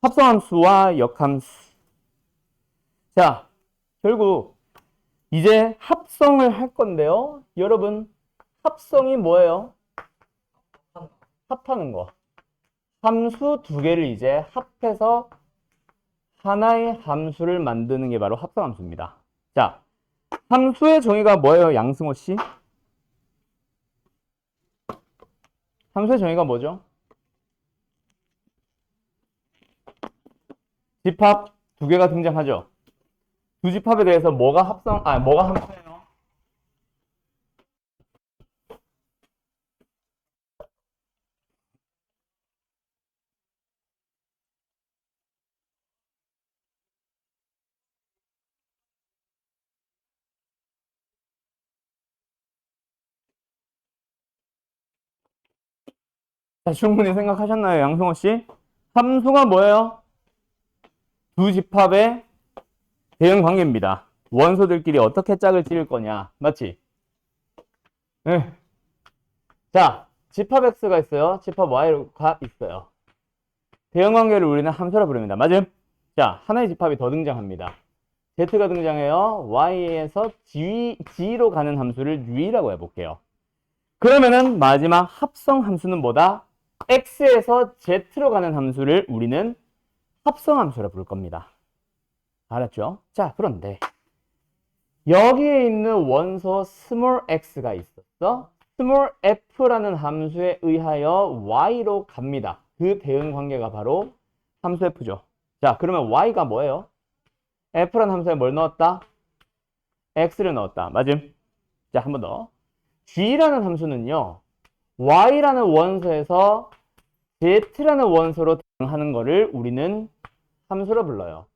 합성함수와 역함수. 자, 결국 이제 합성을 할 건데요. 여러분, 합성이 뭐예요? 합하는 거. 함수 두 개를 이제 합해서 하나의 함수를 만드는 게 바로 합성함수입니다. 자, 함수의 정의가 뭐예요, 양승호 씨? 함수의 정의가 뭐죠? 집합 두 개가 등장하죠. 두 집합에 대해서 뭐가 함수예요? 자, 충분히 생각하셨나요, 양승호 씨? 함수가 뭐예요? 두 집합의 대응 관계입니다. 원소들끼리 어떻게 짝을 지을 거냐, 맞지? 네. 자, 집합 X가 있어요. 집합 Y가 있어요. 대응 관계를 우리는 함수라 부릅니다. 맞음? 자, 하나의 집합이 더 등장합니다. Z가 등장해요. Y에서 G로 가는 함수를 G라고 해볼게요. 그러면은 마지막 합성 함수는 뭐다? X에서 Z로 가는 함수를 우리는 합성 함수라 부를 겁니다. 알았죠? 자, 그런데 여기에 있는 원소 스몰 x가 있었어. 스몰 f라는 함수에 의하여 y로 갑니다. 그 대응 관계가 바로 함수 f죠. 자, 그러면 y가 뭐예요? f라는 함수에 뭘 넣었다? x를 넣었다. 맞음? 자, 한 번 더. g라는 함수는요, y라는 원소에서 z라는 원소로 대응하는 거를 우리는 함수로 불러요.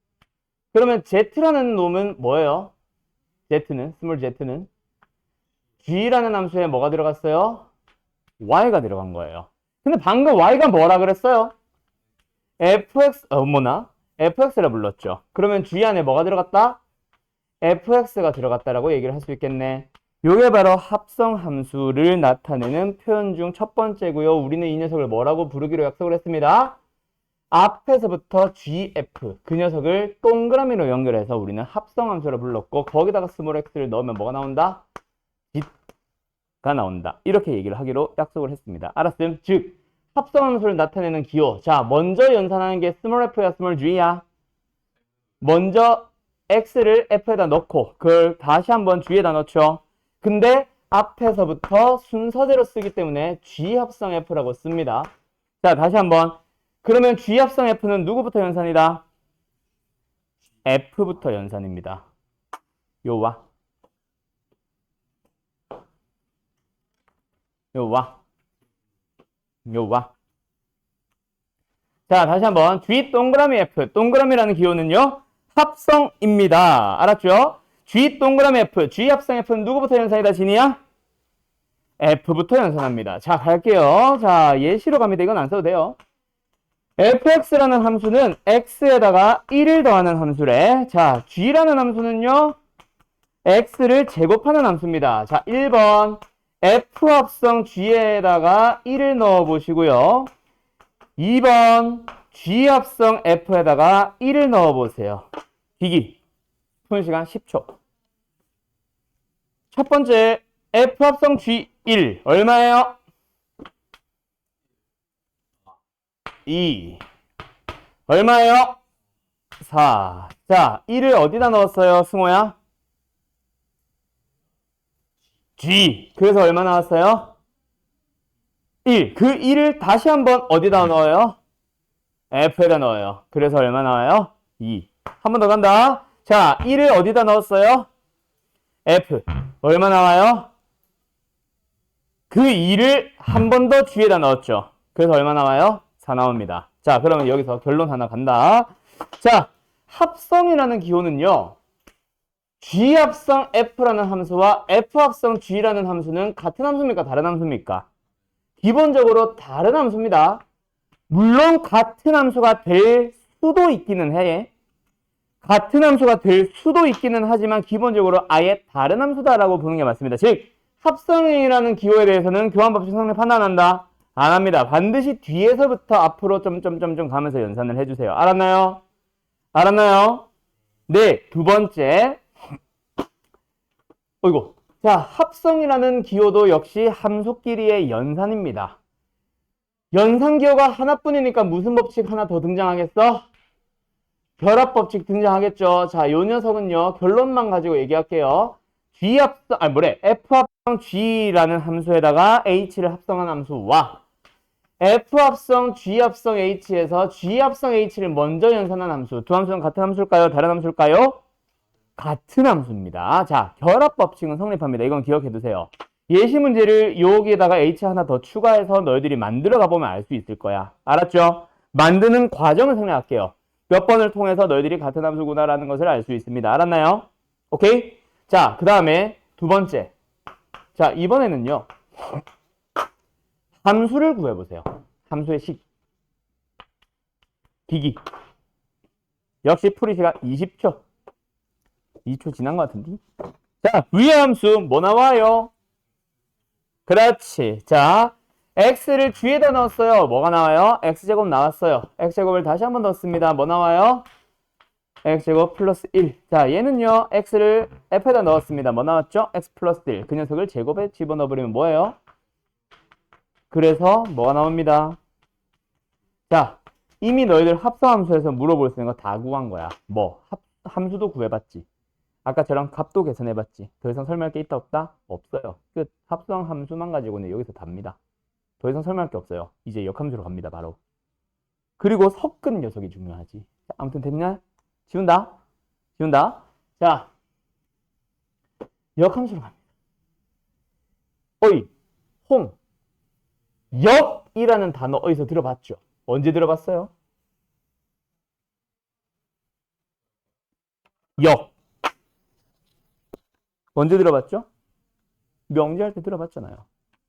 그러면 z라는 놈은 뭐예요? 스몰 z는 g라는 함수에 뭐가 들어갔어요? y가 들어간 거예요. 근데 방금 y가 뭐라 그랬어요? fx라 불렀죠. 그러면 g 안에 뭐가 들어갔다? fx가 들어갔다라고 얘기를 할 수 있겠네. 이게 바로 합성 함수를 나타내는 표현 중 첫 번째고요. 우리는 이 녀석을 뭐라고 부르기로 약속을 했습니다. 앞에서부터 gf, 그 녀석을 동그라미로 연결해서 우리는 합성함수로 불렀고, 거기다가 스몰 x를 넣으면 뭐가 나온다? 가 나온다. 이렇게 얘기를 하기로 약속을 했습니다. 알았음? 즉, 합성함수를 나타내는 기호. 자, 먼저 연산하는 게 스몰 f야, 스몰 g야? 먼저 x를 f에다 넣고, 그걸 다시 한번 g에다 넣죠. 근데 앞에서부터 순서대로 쓰기 때문에 g 합성 f라고 씁니다. 자, 다시 한번. 그러면 G 합성 F는 누구부터 연산이다? F부터 연산입니다. 요와. 자, 다시 한번. G 동그라미 F. 동그라미라는 기호는요, 합성입니다. 알았죠? G 동그라미 F. G 합성 F는 누구부터 연산이다, 진이야? F부터 연산합니다. 자, 갈게요. 자, 예시로 갑니다. 이건 안 써도 돼요. fx라는 함수는 x에다가 1을 더하는 함수래. 자, g라는 함수는요, x를 제곱하는 함수입니다. 자, 1번 f 합성 g에다가 1을 넣어 보시고요. 2번 g 합성 f에다가 1을 넣어 보세요. 기기 푸는 시간 10초. 첫 번째 f 합성 g1 얼마예요? 2 얼마예요? 4. 자, 1을 어디다 넣었어요, 승호야? G. 그래서 얼마 나왔어요? 1. 그 1을 다시 한번 어디다 넣어요? F에다 넣어요. 그래서 얼마 나와요? 2. 한 번 더 간다. 자, 1을 어디다 넣었어요? F. 얼마 나와요? 그 2를 한 번 더 G에다 넣었죠. 그래서 얼마 나와요? 4 나옵니다. 자, 그러면 여기서 결론 하나 간다. 자, 합성이라는 기호는요, G합성 F라는 함수와 F합성 G라는 함수는 같은 함수입니까? 다른 함수입니까? 기본적으로 다른 함수입니다. 물론 같은 함수가 될 수도 있기는 해. 같은 함수가 될 수도 있기는 하지만 기본적으로 아예 다른 함수다라고 보는 게 맞습니다. 즉 합성이라는 기호에 대해서는 교환법칙 성립 판단한다? 안 합니다. 반드시 뒤에서부터 앞으로 점점점점 가면서 연산을 해주세요. 알았나요? 알았나요? 네, 두 번째. 어이구. 자, 합성이라는 기호도 역시 함수끼리의 연산입니다. 연산 기호가 하나뿐이니까 무슨 법칙 하나 더 등장하겠어? 결합 법칙 등장하겠죠. 자, 요 녀석은요. 결론만 가지고 얘기할게요. F합성 G라는 함수에다가 H를 합성한 함수와 F합성 G합성 H에서 G합성 H를 먼저 연산한 함수. 두 함수는 같은 함수일까요? 다른 함수일까요? 같은 함수입니다. 자, 결합 법칙은 성립합니다. 이건 기억해 두세요. 예시 문제를 여기에다가 H 하나 더 추가해서 너희들이 만들어 가보면 알 수 있을 거야. 알았죠? 만드는 과정을 생략할게요. 몇 번을 통해서 너희들이 같은 함수구나라는 것을 알 수 있습니다. 알았나요? 오케이? 자, 그 다음에 두 번째. 자, 이번에는요. 함수를 구해보세요. 함수의 식. 기기. 역시 풀이 시간 20초. 2초 지난 것 같은데? 자, 위의 함수 뭐 나와요? 그렇지. 자, x를 뒤에다 넣었어요. 뭐가 나와요? x제곱 나왔어요. x제곱을 다시 한번 넣습니다. 뭐 나와요? x제곱 플러스 1. 자, 얘는요. x를 f에다 넣었습니다. 뭐 나왔죠? x 플러스 1. 그 녀석을 제곱에 집어넣어버리면 뭐예요? 그래서 뭐가 나옵니다. 자, 이미 너희들 합성함수에서 물어볼 수 있는 거 다 구한 거야. 뭐? 함수도 구해봤지. 아까처럼 값도 계산해봤지. 더 이상 설명할 게 있다 없다? 없어요. 끝. 합성 함수만 가지고는 여기서 답니다. 더 이상 설명할 게 없어요. 이제 역함수로 갑니다. 바로. 그리고 섞은 녀석이 중요하지. 자, 아무튼 됐냐? 지운다. 지운다. 자, 역함수로 갑니다. 어이, 홍, 역이라는 단어 어디서 들어봤죠? 언제 들어봤어요? 역. 언제 들어봤죠? 명제할 때 들어봤잖아요.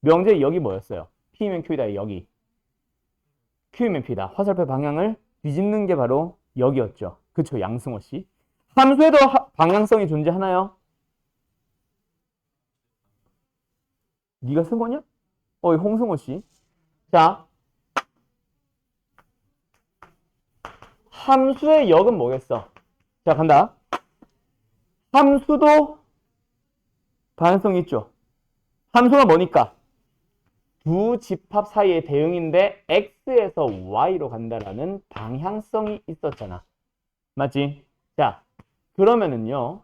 명제의 역이 뭐였어요? P면 Q다, 역이. Q면 P다. 화살표 방향을 뒤집는 게 바로 역이었죠. 그쵸, 양승호 씨. 함수에도 방향성이 존재하나요? 네가 쓴 거냐? 어이, 홍승호 씨. 자, 함수의 역은 뭐겠어? 자, 간다. 함수도 방향성이 있죠. 함수가 뭐니까? 두 집합 사이의 대응인데 x에서 y로 간다라는 방향성이 있었잖아. 맞지? 자, 그러면은요.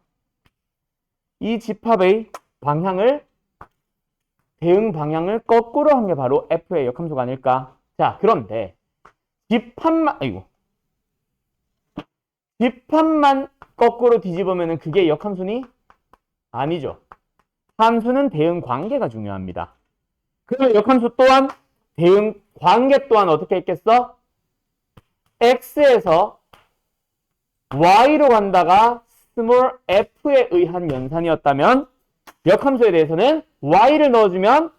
이 집합의 방향을 대응 방향을 거꾸로 한 게 바로 f의 역함수가 아닐까? 자, 그런데 집합만 거꾸로 뒤집으면은 그게 역함수니? 아니죠. 함수는 대응 관계가 중요합니다. 그래서 역함수 또한 대응 관계 또한 어떻게 있겠어? x에서 y로 간다가 스몰 f에 의한 연산이었다면 역함수에 대해서는 y를 넣어주면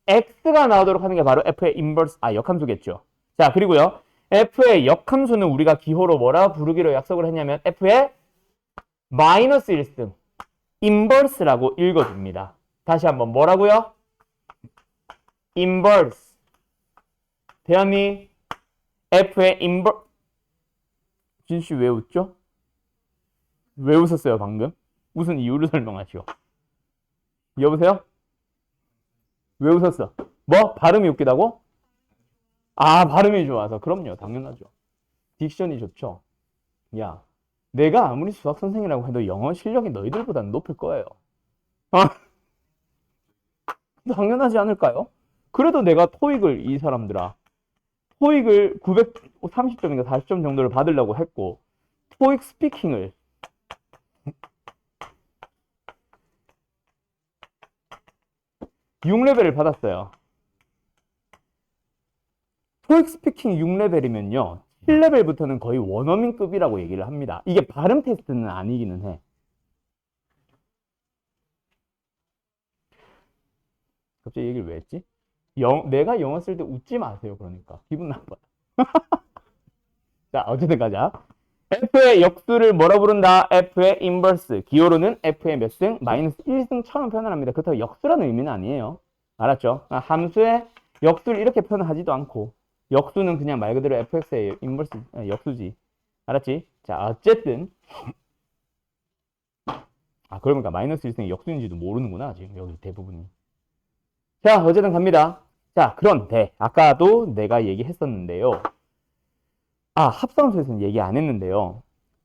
x가 나오도록 하는 게 바로 f의 인버스, 역함수겠죠. 자, 그리고요. f의 역함수는 우리가 기호로 뭐라 부르기로 약속을 했냐면 f의 마이너스 1승, 인버스라고 읽어줍니다. 다시 한번 뭐라고요? 인버스. 대한이 f의 인버스. 진씨 왜 웃죠? 왜 웃었어요 방금? 무슨 이유를 설명하시오. 여보세요? 왜 웃었어? 뭐? 발음이 웃기다고? 발음이 좋아서. 그럼요. 당연하죠. 딕션이 좋죠. 야, 내가 아무리 수학 선생이라고 해도 영어 실력이 너희들보다는 높을 거예요. 당연하지 않을까요? 그래도 내가 토익을, 이 사람들아, 토익을 930점인가 40점 정도를 받으려고 했고, 토익 스피킹을 6레벨을 받았어요. 토익 스피킹 6레벨이면요. 7레벨부터는 거의 원어민급이라고 얘기를 합니다. 이게 발음 테스트는 아니기는 해. 갑자기 얘기를 왜 했지? 내가 영어 쓸 때 웃지 마세요. 그러니까 기분 나빠요. 자, 어쨌든 가자. F의 역수를 뭐라 부른다? F의 인버스. 기호로는 F의 몇 승? 마이너스 1승처럼 표현을 합니다. 그렇다고 역수라는 의미는 아니에요. 알았죠? 함수의 역수를 이렇게 표현하지도 않고 역수는 그냥 말 그대로 fx의 인버스 역수지. 알았지? 자, 어쨌든 그러니까 마이너스 1승이 역수인지도 모르는구나. 지금 여기 대부분이. 자, 어쨌든 갑니다. 자, 그런데 아까도 내가 얘기했었는데요. 합성함수에서는 얘기 안 했는데요.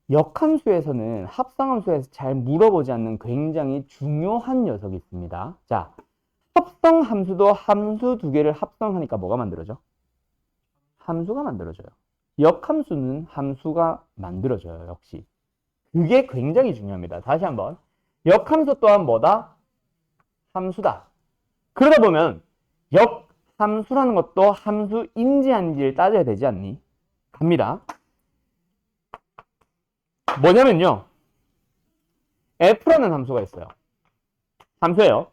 역함수에서는 합성함수에서 잘 물어보지 않는 굉장히 중요한 녀석이 있습니다. 자, 합성함수도 함수 두 개를 합성하니까 뭐가 만들어져? 함수가 만들어져요. 역함수는 함수가 만들어져요. 역시. 그게 굉장히 중요합니다. 다시 한번. 역함수 또한 뭐다? 함수다. 그러다 보면 역함수라는 것도 함수인지 아닌지를 따져야 되지 않니? 갑니다. 뭐냐면요. f라는 함수가 있어요. 함수예요.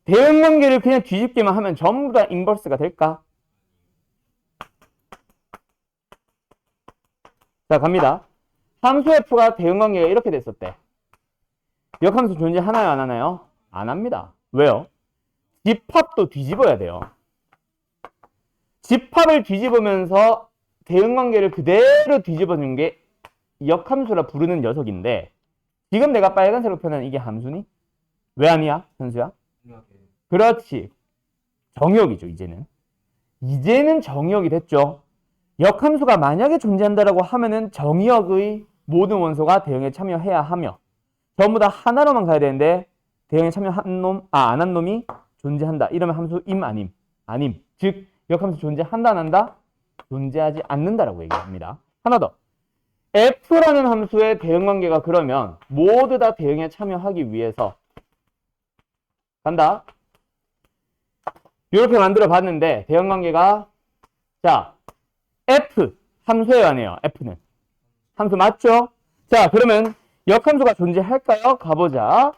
대응관계를 그냥 뒤집기만 하면 전부 다 인버스가 될까? 자, 갑니다. 함수 f가 대응관계가 이렇게 됐었대. 역함수 존재하나요? 안 하나요? 안 합니다. 왜요? 집합도 뒤집어야 돼요. 집합을 뒤집으면서 대응관계를 그대로 뒤집어주는 게 역함수라 부르는 녀석인데 지금 내가 빨간색으로 표현한 이게 함수니? 왜 아니야? 현수야? 그렇지. 정의역이죠. 이제는 정의역이 됐죠. 역함수가 만약에 존재한다라고 하면은 정의역의 모든 원소가 대응에 참여해야 하며 전부 다 하나로만 가야 되는데 대응에 참여한 놈, 안 한 놈이 존재한다. 이러면 함수 아님. 즉 역함수 존재한다 안 한다? 존재하지 않는다라고 얘기합니다. 하나 더. F라는 함수의 대응관계가 그러면 모두 다 대응에 참여하기 위해서 간다. 이렇게 만들어 봤는데 대응관계가 자 F 함수예요 아니에요? F는 함수 맞죠? 자 그러면 역함수가 존재할까요? 가보자.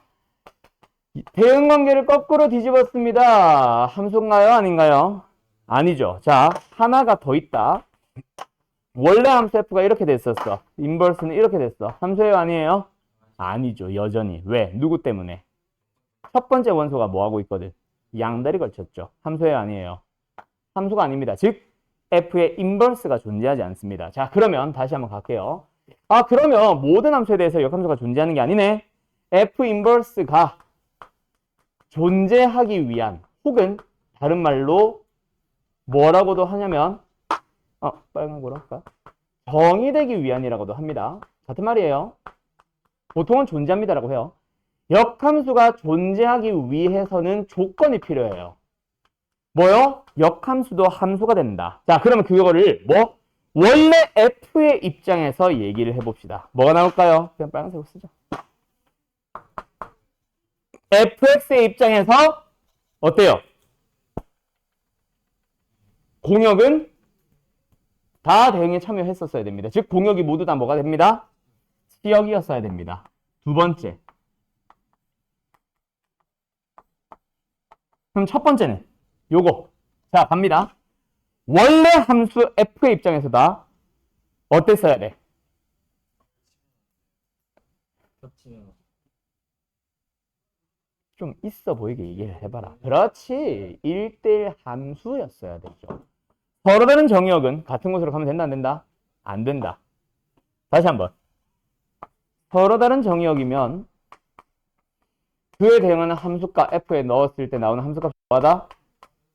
대응관계를 거꾸로 뒤집었습니다. 함수인가요? 아닌가요? 아니죠. 자 하나가 더 있다. 원래 함수 F가 이렇게 됐었어. 인버스는 이렇게 됐어. 함수예요 아니에요? 아니죠. 여전히. 왜? 누구 때문에? 첫 번째 원소가 뭐하고 있거든? 양다리 걸쳤죠. 함수예요 아니에요? 함수가 아닙니다. 즉 F의 인버스가 존재하지 않습니다. 자 그러면 다시 한번 갈게요. 그러면 모든 함수에 대해서 역함수가 존재하는 게 아니네. F 인버스가 존재하기 위한 혹은 다른 말로 뭐라고도 하냐면 빨간 거로 할까? 정의되기 위한이라고도 합니다. 같은 말이에요. 보통은 존재합니다라고 해요. 역함수가 존재하기 위해서는 조건이 필요해요. 뭐요? 역함수도 함수가 된다. 자, 그러면 그거를 원래 F의 입장에서 얘기를 해봅시다. 뭐가 나올까요? 그냥 빨간색으로 쓰자. fx의 입장에서 어때요? 공역은 다 대응에 참여했었어야 됩니다. 즉 공역이 모두 다 뭐가 됩니다? 치역이었어야 됩니다. 두 번째. 그럼 첫 번째는 요거. 자 갑니다. 원래 함수 f의 입장에서다 어땠어야 돼? 좀 있어 보이게 얘기를 해봐라. 그렇지. 1대1 함수였어야 되죠. 서로 다른 정의역은 같은 곳으로 가면 된다 안 된다? 안 된다. 다시 한번. 서로 다른 정의역이면 그에 대응하는 함수값 f에 넣었을 때 나오는 함수값이 뭐하다?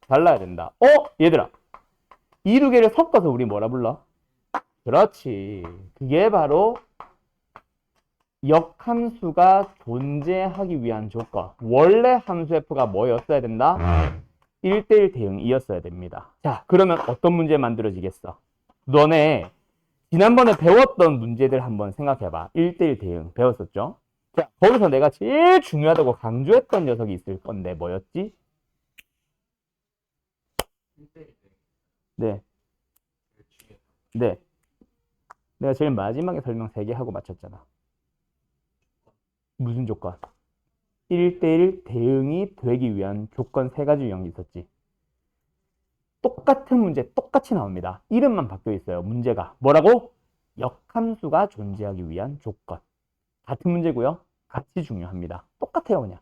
달라야 된다. 얘들아. 이 두 개를 섞어서 우리 뭐라 불러? 그렇지. 그게 바로 역함수가 존재하기 위한 조건. 원래 함수 f가 뭐였어야 된다? 1대1 대응이었어야 됩니다. 자, 그러면 어떤 문제 만들어지겠어? 너네 지난번에 배웠던 문제들 한번 생각해봐. 1대1 대응 배웠었죠? 자, 거기서 내가 제일 중요하다고 강조했던 녀석이 있을 건데 뭐였지? 네. 네. 내가 제일 마지막에 설명 3개 하고 마쳤잖아. 무슨 조건? 1대1 대응이 되기 위한 조건 세 가지 유형이 있었지. 똑같은 문제 똑같이 나옵니다. 이름만 바뀌어 있어요. 문제가 뭐라고? 역함수가 존재하기 위한 조건. 같은 문제고요. 같이 중요합니다. 똑같아요. 그냥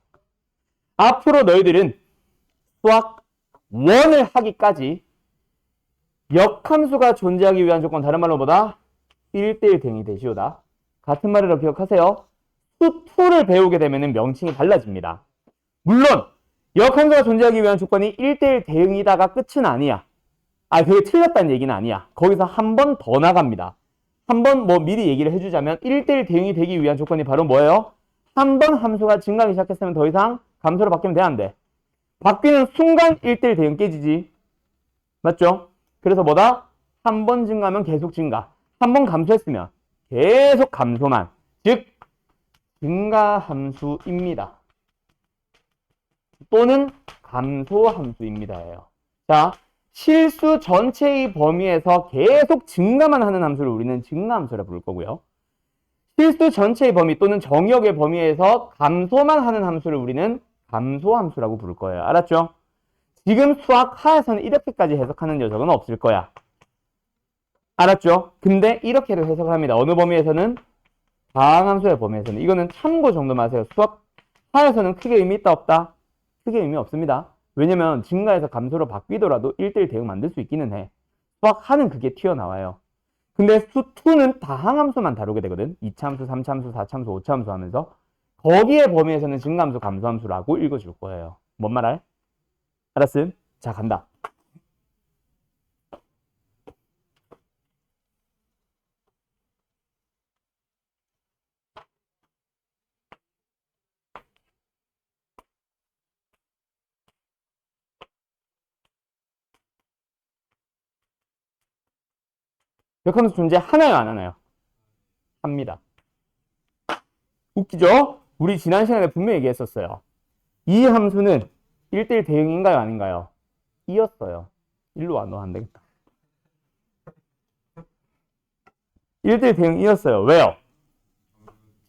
앞으로 너희들은 수학 1을 하기까지 역함수가 존재하기 위한 조건, 다른 말로 뭐다? 1대1 대응이 되시오다. 같은 말이라고 기억하세요. 수2를 배우게 되면 명칭이 달라집니다. 물론 역함수가 존재하기 위한 조건이 1대1 대응이다가 끝은 아니야. 그게 틀렸다는 얘기는 아니야. 거기서 한 번 더 나갑니다. 한 번 뭐 미리 얘기를 해주자면 1대1 대응이 되기 위한 조건이 바로 뭐예요? 한 번 함수가 증가하기 시작했으면 더 이상 감소로 바뀌면 돼, 안 돼? 바뀌는 순간 1대1 대응 깨지지. 맞죠? 그래서 뭐다? 한 번 증가하면 계속 증가. 한 번 감소했으면 계속 감소만. 즉 증가함수입니다. 또는 감소함수입니다예요. 자, 실수 전체의 범위에서 계속 증가만 하는 함수를 우리는 증가함수라 부를 거고요. 실수 전체의 범위 또는 정의역의 범위에서 감소만 하는 함수를 우리는 감소함수라고 부를 거예요. 알았죠? 지금 수학 하에서는 이렇게까지 해석하는 녀석은 없을 거야. 알았죠? 근데 이렇게도 해석을 합니다. 어느 범위에서는? 다항함수의 범위에서는. 이거는 참고 정도만 하세요. 수학 하에서는 크게 의미 있다 없다? 크게 의미 없습니다. 왜냐면 증가해서 감소로 바뀌더라도 1대1 대응 만들 수 있기는 해. 수학 하는 그게 튀어나와요. 근데 수2는 다항함수만 다루게 되거든. 2차함수, 3차함수, 4차함수, 5차함수 하면서 거기에 범위에서는 증가함수, 감소함수라고 읽어줄 거예요. 뭔 말 알? 알았음? 자, 간다. 역함수 존재하나요, 안 하나요? 합니다. 웃기죠? 우리 지난 시간에 분명히 얘기했었어요. 이 함수는 1대1 대응인가요, 아닌가요? 이었어요. 일로 와, 너 안 되겠다. 1대1 대응이었어요. 왜요?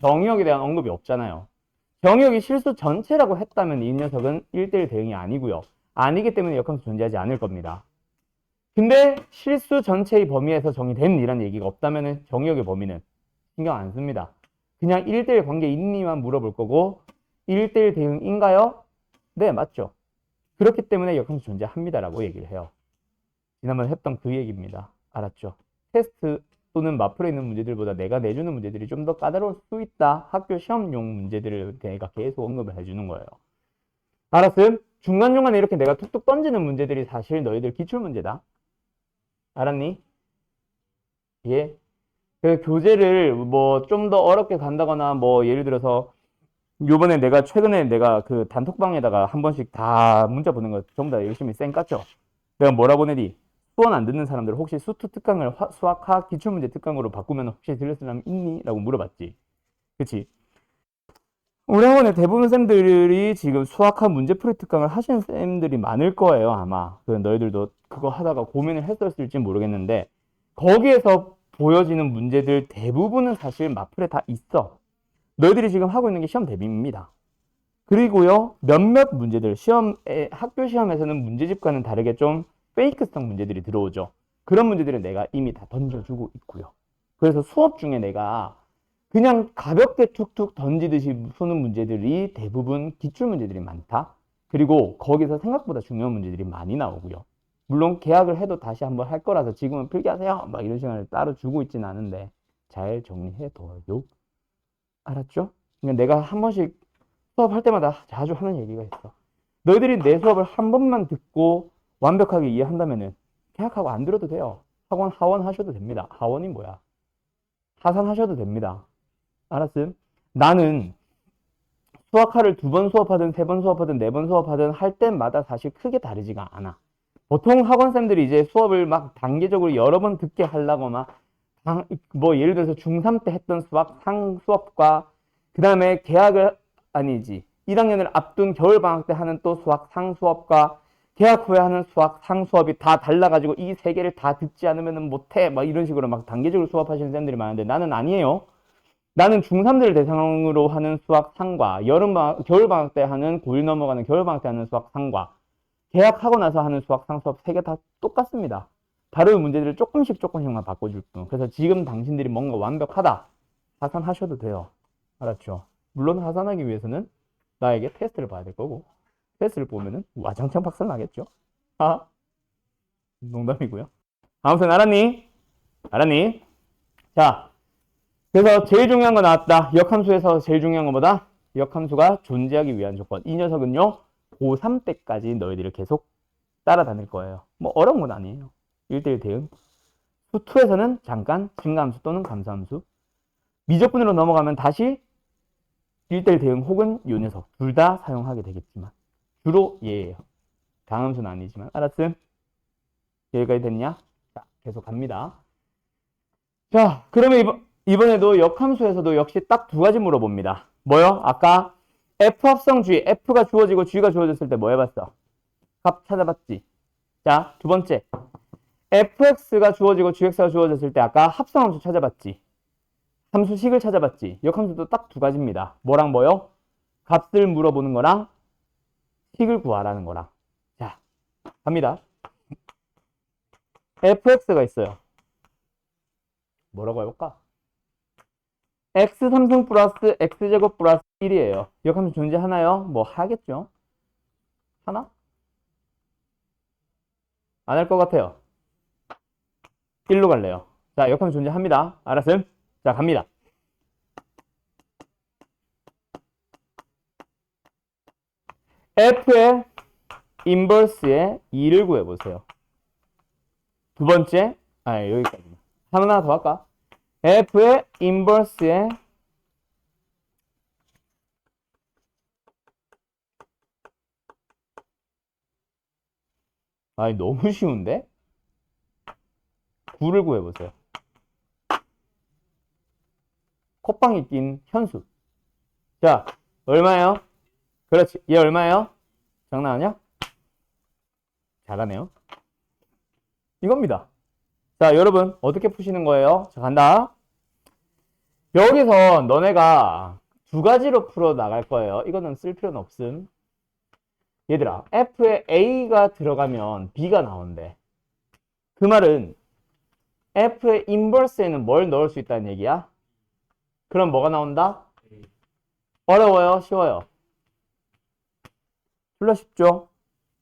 정의역에 대한 언급이 없잖아요. 정의역이 실수 전체라고 했다면 이 녀석은 1대1 대응이 아니고요. 아니기 때문에 역함수 존재하지 않을 겁니다. 근데 실수 전체의 범위에서 정의된 이란 얘기가 없다면 정의역의 범위는 신경 안 씁니다. 그냥 1대1 관계 있니만 물어볼 거고 1대1 대응인가요? 네, 맞죠. 그렇기 때문에 역함수 존재합니다라고 얘기를 해요. 지난번에 했던 그 얘기입니다. 알았죠? 테스트 또는 마플에 있는 문제들보다 내가 내주는 문제들이 좀 더 까다로울 수 있다. 학교 시험용 문제들을 내가 계속 언급을 해주는 거예요. 알았음? 중간중간에 이렇게 내가 툭툭 던지는 문제들이 사실 너희들 기출문제다. 알았니? 예. 그 교재를 뭐 좀 더 어렵게 간다거나 뭐 예를 들어서 요번에 내가 최근에 내가 그 단톡방에다가 한 번씩 다 문자 보낸 거 전부 다 열심히 쌩 깠죠. 내가 뭐라 보내디? 수원 안 듣는 사람들 혹시 수투 특강을 수학학 기출문제 특강으로 바꾸면 혹시 들을 사람 있니? 라고 물어봤지. 그치? 우리 학원에 대부분 쌤들이 지금 수학학 문제풀이 특강을 하신 쌤들이 많을 거예요, 아마. 너희들도 그거 하다가 고민을 했었을지 모르겠는데 거기에서 보여지는 문제들 대부분은 사실 마플에 다 있어. 너희들이 지금 하고 있는 게 시험 대비입니다. 그리고요, 몇몇 문제들, 학교 시험에서는 문제집과는 다르게 좀 페이크성 문제들이 들어오죠. 그런 문제들은 내가 이미 다 던져주고 있고요. 그래서 수업 중에 내가 그냥 가볍게 툭툭 던지듯이 푸는 문제들이 대부분 기출문제들이 많다. 그리고 거기서 생각보다 중요한 문제들이 많이 나오고요. 물론 계약을 해도 다시 한번 할 거라서 지금은 필기하세요 막 이런 시간을 따로 주고 있지는 않은데 잘 정리해둬요. 알았죠? 그러니까 내가 한 번씩 수업할 때마다 자주 하는 얘기가 있어. 너희들이 내 수업을 한 번만 듣고 완벽하게 이해한다면은 계약하고 안 들어도 돼요. 학원 하원 하셔도 됩니다. 하원이 뭐야? 하산 하셔도 됩니다. 알았음? 나는 수학화를 2번 수업하든 3번 수업하든 4번 수업하든 할 때마다 사실 크게 다르지가 않아. 보통 학원생들이 이제 수업을 막 단계적으로 여러 번 듣게 하려고 뭐 예를 들어서 중3 때 했던 수학 상 수업과 그 다음에 개학을 아니지 1학년을 앞둔 겨울방학 때 하는 또 수학 상 수업과 개학 후에 하는 수학 상 수업이 다 달라가지고 이 세 개를 다 듣지 않으면 못해 막 이런 식으로 막 단계적으로 수업하시는 쌤들이 많은데 나는 아니에요. 나는 중3들을 대상으로 하는 수학 상과 겨울방학 때 하는 고1 넘어가는 겨울방학 때 하는 수학 상과 개학하고 나서 하는 수학 상 수업 3개 다 똑같습니다. 다룰 문제들을 조금씩만 바꿔줄 뿐. 그래서 지금 당신들이 뭔가 완벽하다. 하산하셔도 돼요. 알았죠? 물론 하산하기 위해서는 나에게 테스트를 봐야 될 거고 테스트를 보면은 와장창 박살 나겠죠? 아, 농담이고요. 아무튼 알았니? 알았니? 자, 그래서 제일 중요한 거 나왔다. 역함수에서 제일 중요한 거 뭐다? 역함수가 존재하기 위한 조건. 이 녀석은요, 고3 때까지 너희들을 계속 따라다닐 거예요. 뭐 어려운 건 아니에요. 1대1 대응. 수2에서는 잠깐 증가함수 또는 감소함수. 미적분으로 넘어가면 다시 1대1 대응 혹은 요 녀석 둘 다 사용하게 되겠지만 주로 얘예요. 강함수는 아니지만. 알았음? 여기까지 됐냐? 자, 계속 갑니다. 자, 그러면 이번에도 역함수에서도 역시 딱 두 가지 물어봅니다. 뭐요? 아까 F 합성 G, F가 주어지고 G가 주어졌을 때 뭐 해봤어? 값 찾아봤지? 자, 두 번째. fx가 주어지고 gx가 주어졌을 때 아까 합성함수 찾아봤지? 함수식을 찾아봤지? 역함수도 딱 두 가지입니다. 뭐랑 뭐요? 값을 물어보는 거랑 식을 구하라는 거랑. 자, 갑니다. fx가 있어요. 뭐라고 해볼까? x 3승 플러스 x제곱 플러스 1이에요. 역함수 존재하나요? 뭐 하겠죠? 하나? 안 할 것 같아요. 1로 갈래요. 자, 역함수 존재합니다. 알았음? 자, 갑니다. f의 인버스의 2를 구해보세요. 두 번째, 여기까지. 하나 더 할까? f의 인버스의 너무 쉬운데? 9를 구해보세요. 콧방이 낀 현수. 자, 얼마예요? 그렇지. 얘 얼마예요? 장난 아니야? 잘하네요. 이겁니다. 자, 여러분 어떻게 푸시는 거예요? 자, 간다. 여기서 너네가 두 가지로 풀어 나갈 거예요. 이거는 쓸 필요는 없음. 얘들아, F에 A가 들어가면 B가 나온대. 그 말은 F의 인버스에는 뭘 넣을 수 있다는 얘기야? 그럼 뭐가 나온다? 어려워요? 쉬워요? 졸라 쉽죠?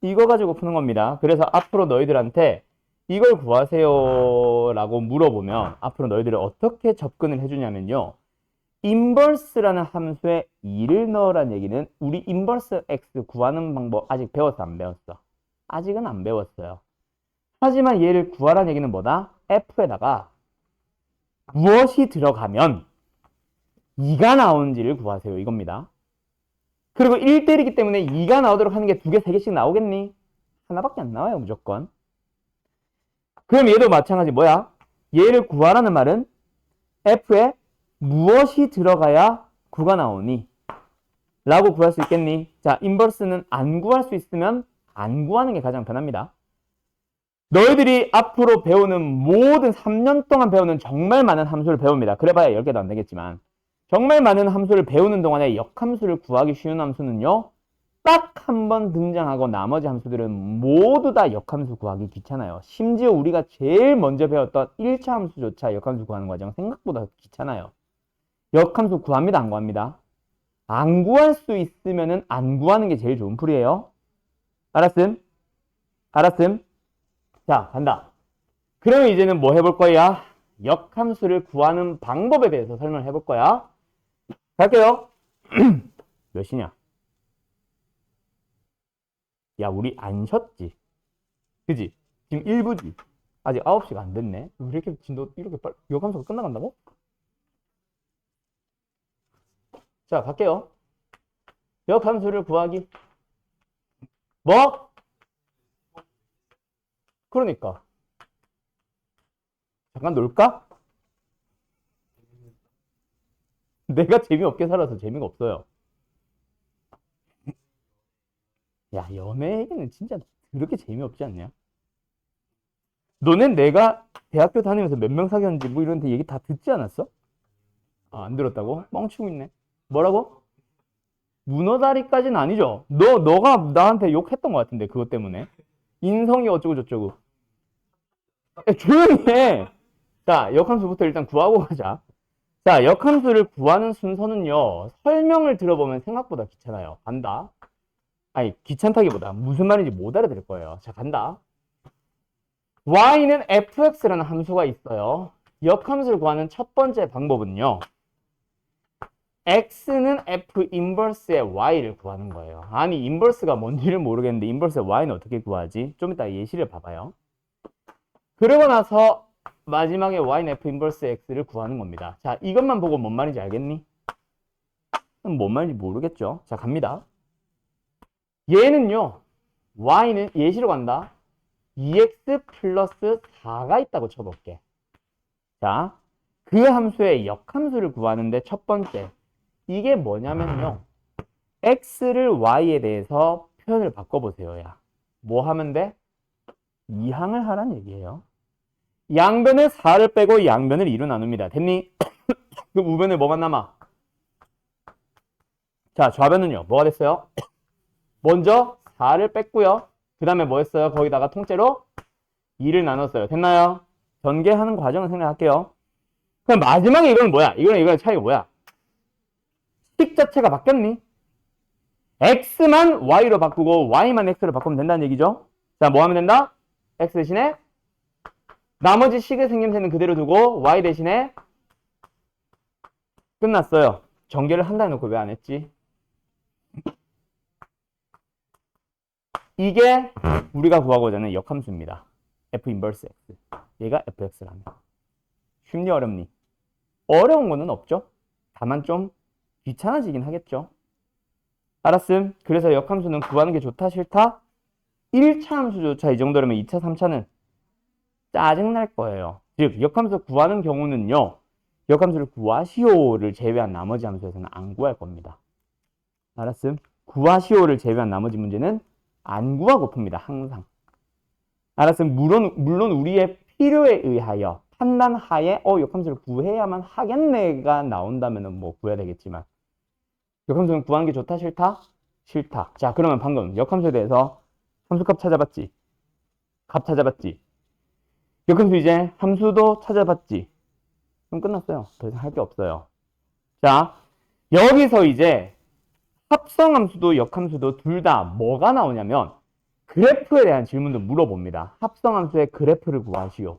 이거 가지고 푸는 겁니다. 그래서 앞으로 너희들한테 이걸 구하세요 라고 물어보면 앞으로 너희들이 어떻게 접근을 해주냐면요. 인버스라는 함수에 2를 넣으라는 얘기는 우리 인버스 x 구하는 방법 아직 배웠어 안 배웠어? 아직은 안 배웠어요. 하지만 얘를 구하라는 얘기는 뭐다? f에다가 무엇이 들어가면 2가 나오는지를 구하세요 이겁니다. 그리고 1대1이기 때문에 2가 나오도록 하는 게 2개, 3개씩 나오겠니? 하나밖에 안 나와요 무조건. 그럼 얘도 마찬가지 뭐야? 얘를 구하라는 말은 f에 무엇이 들어가야 9가 나오니? 라고 구할 수 있겠니? 자, 인버스는 안 구할 수 있으면 안 구하는 게 가장 편합니다. 너희들이 앞으로 배우는 모든 3년 동안 배우는 정말 많은 함수를 배웁니다. 그래봐야 10개도 안 되겠지만 정말 많은 함수를 배우는 동안에 역함수를 구하기 쉬운 함수는요. 딱 한 번 등장하고 나머지 함수들은 모두 다 역함수 구하기 귀찮아요. 심지어 우리가 제일 먼저 배웠던 1차 함수조차 역함수 구하는 과정 생각보다 귀찮아요. 역함수 구합니다? 안 구합니다? 안 구할 수 있으면은 안 구하는 게 제일 좋은 풀이에요. 알았음? 알았음? 자, 간다. 그러면 이제는 뭐 해볼 거야? 역함수를 구하는 방법에 대해서 설명을 해볼 거야. 갈게요. 몇 시냐? 야, 우리 안 쉬었지? 그지? 지금 1부지? 아직 9시가 안 됐네. 왜 이렇게 진도 이렇게 빨리 역함수가 끝나간다고? 자, 갈게요. 역함수를 구하기. 뭐? 그러니까. 잠깐 놀까? 내가 재미없게 살아서 재미가 없어요. 야, 연애 얘기는 진짜 그렇게 재미없지 않냐? 너넨 내가 대학교 다니면서 몇 명 사귀었는지 뭐 이런 데 얘기 다 듣지 않았어? 아, 안 들었다고? 뻥치고 있네. 뭐라고? 문어다리까지는 아니죠. 너가 나한테 욕했던 것 같은데, 그것 때문에. 인성이 어쩌고 저쩌고. 야, 조용히 해. 자, 역함수부터 일단 구하고 가자. 자, 역함수를 구하는 순서는요, 설명을 들어보면 생각보다 귀찮아요. 간다. 아니, 귀찮다기보다 무슨 말인지 못 알아들을 거예요. 자, 간다. y는 fx라는 함수가 있어요. 역함수를 구하는 첫 번째 방법은요, x는 f 인버스의 y를 구하는 거예요. 아니, 인버스가 뭔지를 모르겠는데 인버스의 y는 어떻게 구하지? 좀 이따 예시를 봐봐요. 그러고 나서 마지막에 y는 f 인버스 x를 구하는 겁니다. 자, 이것만 보고 뭔 말인지 알겠니? 뭔 말인지 모르겠죠? 자, 갑니다. 얘는요, y는 예시로 간다. 2x 플러스 4가 있다고 쳐볼게. 자, 그 함수의 역함수를 구하는데 첫 번째, 이게 뭐냐면요, x를 y에 대해서 표현을 바꿔보세요. 야, 뭐 하면 돼? 이항을 하란 얘기예요. 양변을 4를 빼고 양변을 2로 나눕니다. 됐니? 그 우변에 뭐가 남아? 자, 좌변은요, 뭐가 됐어요? 먼저 4를 뺐고요. 그 다음에 뭐 했어요? 거기다가 통째로 2를 나눴어요. 됐나요? 전개하는 과정을 생각할게요. 그럼 마지막에 이거는 뭐야? 이거는 차이가 뭐야? 식 자체가 바뀌었니? x만 y로 바꾸고 y만 x로 바꾸면 된다는 얘기죠. 자, 뭐 하면 된다? x 대신에 나머지 식의 생김새는 그대로 두고 y 대신에 끝났어요. 전개를 한다 해놓고 왜 안 했지? 이게 우리가 구하고자 하는 역함수입니다. f 인버스 x. 얘가 fx라는 거. 쉽니 어렵니? 어려운 거는 없죠. 다만 좀 귀찮아지긴 하겠죠. 알았음. 그래서 역함수는 구하는 게 좋다 싫다? 1차 함수조차 이 정도라면 2차 3차는 짜증날 거예요. 즉 역함수 구하는 경우는요, 역함수를 구하시오를 제외한 나머지 함수에서는 안 구할 겁니다. 알았음? 구하시오를 제외한 나머지 문제는 안 구하고 풉니다. 항상. 알았음? 물론 우리의 필요에 의하여 판단하에 역함수를 구해야만 하겠네가 나온다면 뭐 구해야 되겠지만, 역함수는 구하는 게 좋다 싫다? 싫다. 자, 그러면 방금 역함수에 대해서 함수값 찾아봤지? 값 찾아봤지? 역함수 이제 함수도 찾아봤지? 그럼 끝났어요. 더 이상 할 게 없어요. 자, 여기서 이제 합성함수도 역함수도 둘 다 뭐가 나오냐면 그래프에 대한 질문도 물어봅니다. 합성함수의 그래프를 구하시오.